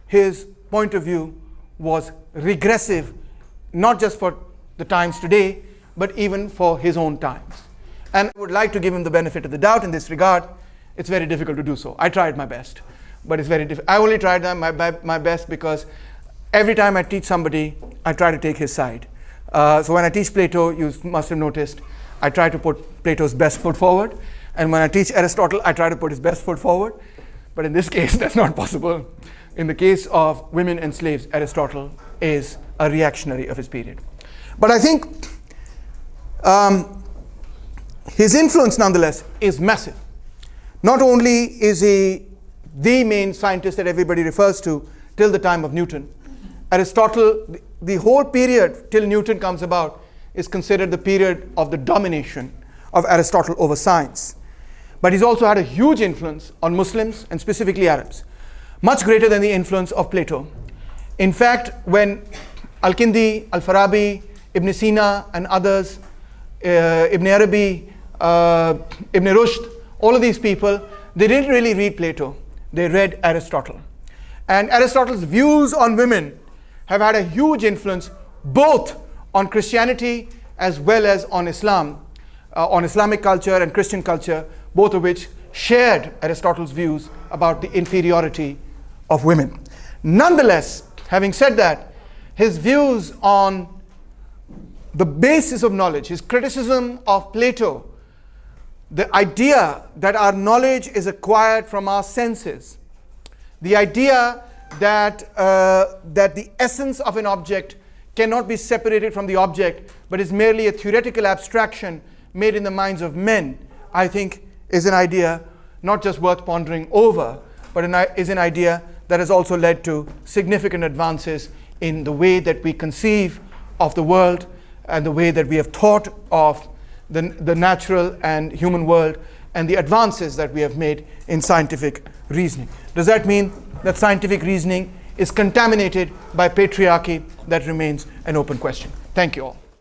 his point of view was regressive, not just for the times today, but even for his own times. And I would like to give him the benefit of the doubt in this regard. It's very difficult to do so. I tried my best, but it's very difficult. I only tried my best because every time I teach somebody, I try to take his side. So when I teach Plato, you must have noticed, I try to put Plato's best foot forward. And when I teach Aristotle, I try to put his best foot forward. But in this case, that's not possible. In the case of women and slaves, Aristotle is a reactionary of his period. But I think his influence, nonetheless, is massive. Not only is he the main scientist that everybody refers to till the time of Newton, Aristotle, the whole period till Newton comes about, is considered the period of the domination of Aristotle over science. But he's also had a huge influence on Muslims and specifically Arabs, much greater than the influence of Plato. In fact, when Al-Kindi, Al-Farabi, Ibn Sina and others, Ibn Arabi, Ibn Rushd, all of these people, they didn't really read Plato. They read Aristotle. And Aristotle's views on women have had a huge influence both on Christianity as well as on Islam, on Islamic culture and Christian culture, both of which shared Aristotle's views about the inferiority of women. Nonetheless, having said that, his views on the basis of knowledge, his criticism of Plato, the idea that our knowledge is acquired from our senses, the idea that the essence of an object cannot be separated from the object, but is merely a theoretical abstraction made in the minds of men, I think is an idea not just worth pondering over, but is an idea that has also led to significant advances in the way that we conceive of the world and the way that we have thought of the natural and human world, and the advances that we have made in scientific reasoning. Does that mean that scientific reasoning is contaminated by patriarchy? That remains an open question. Thank you all.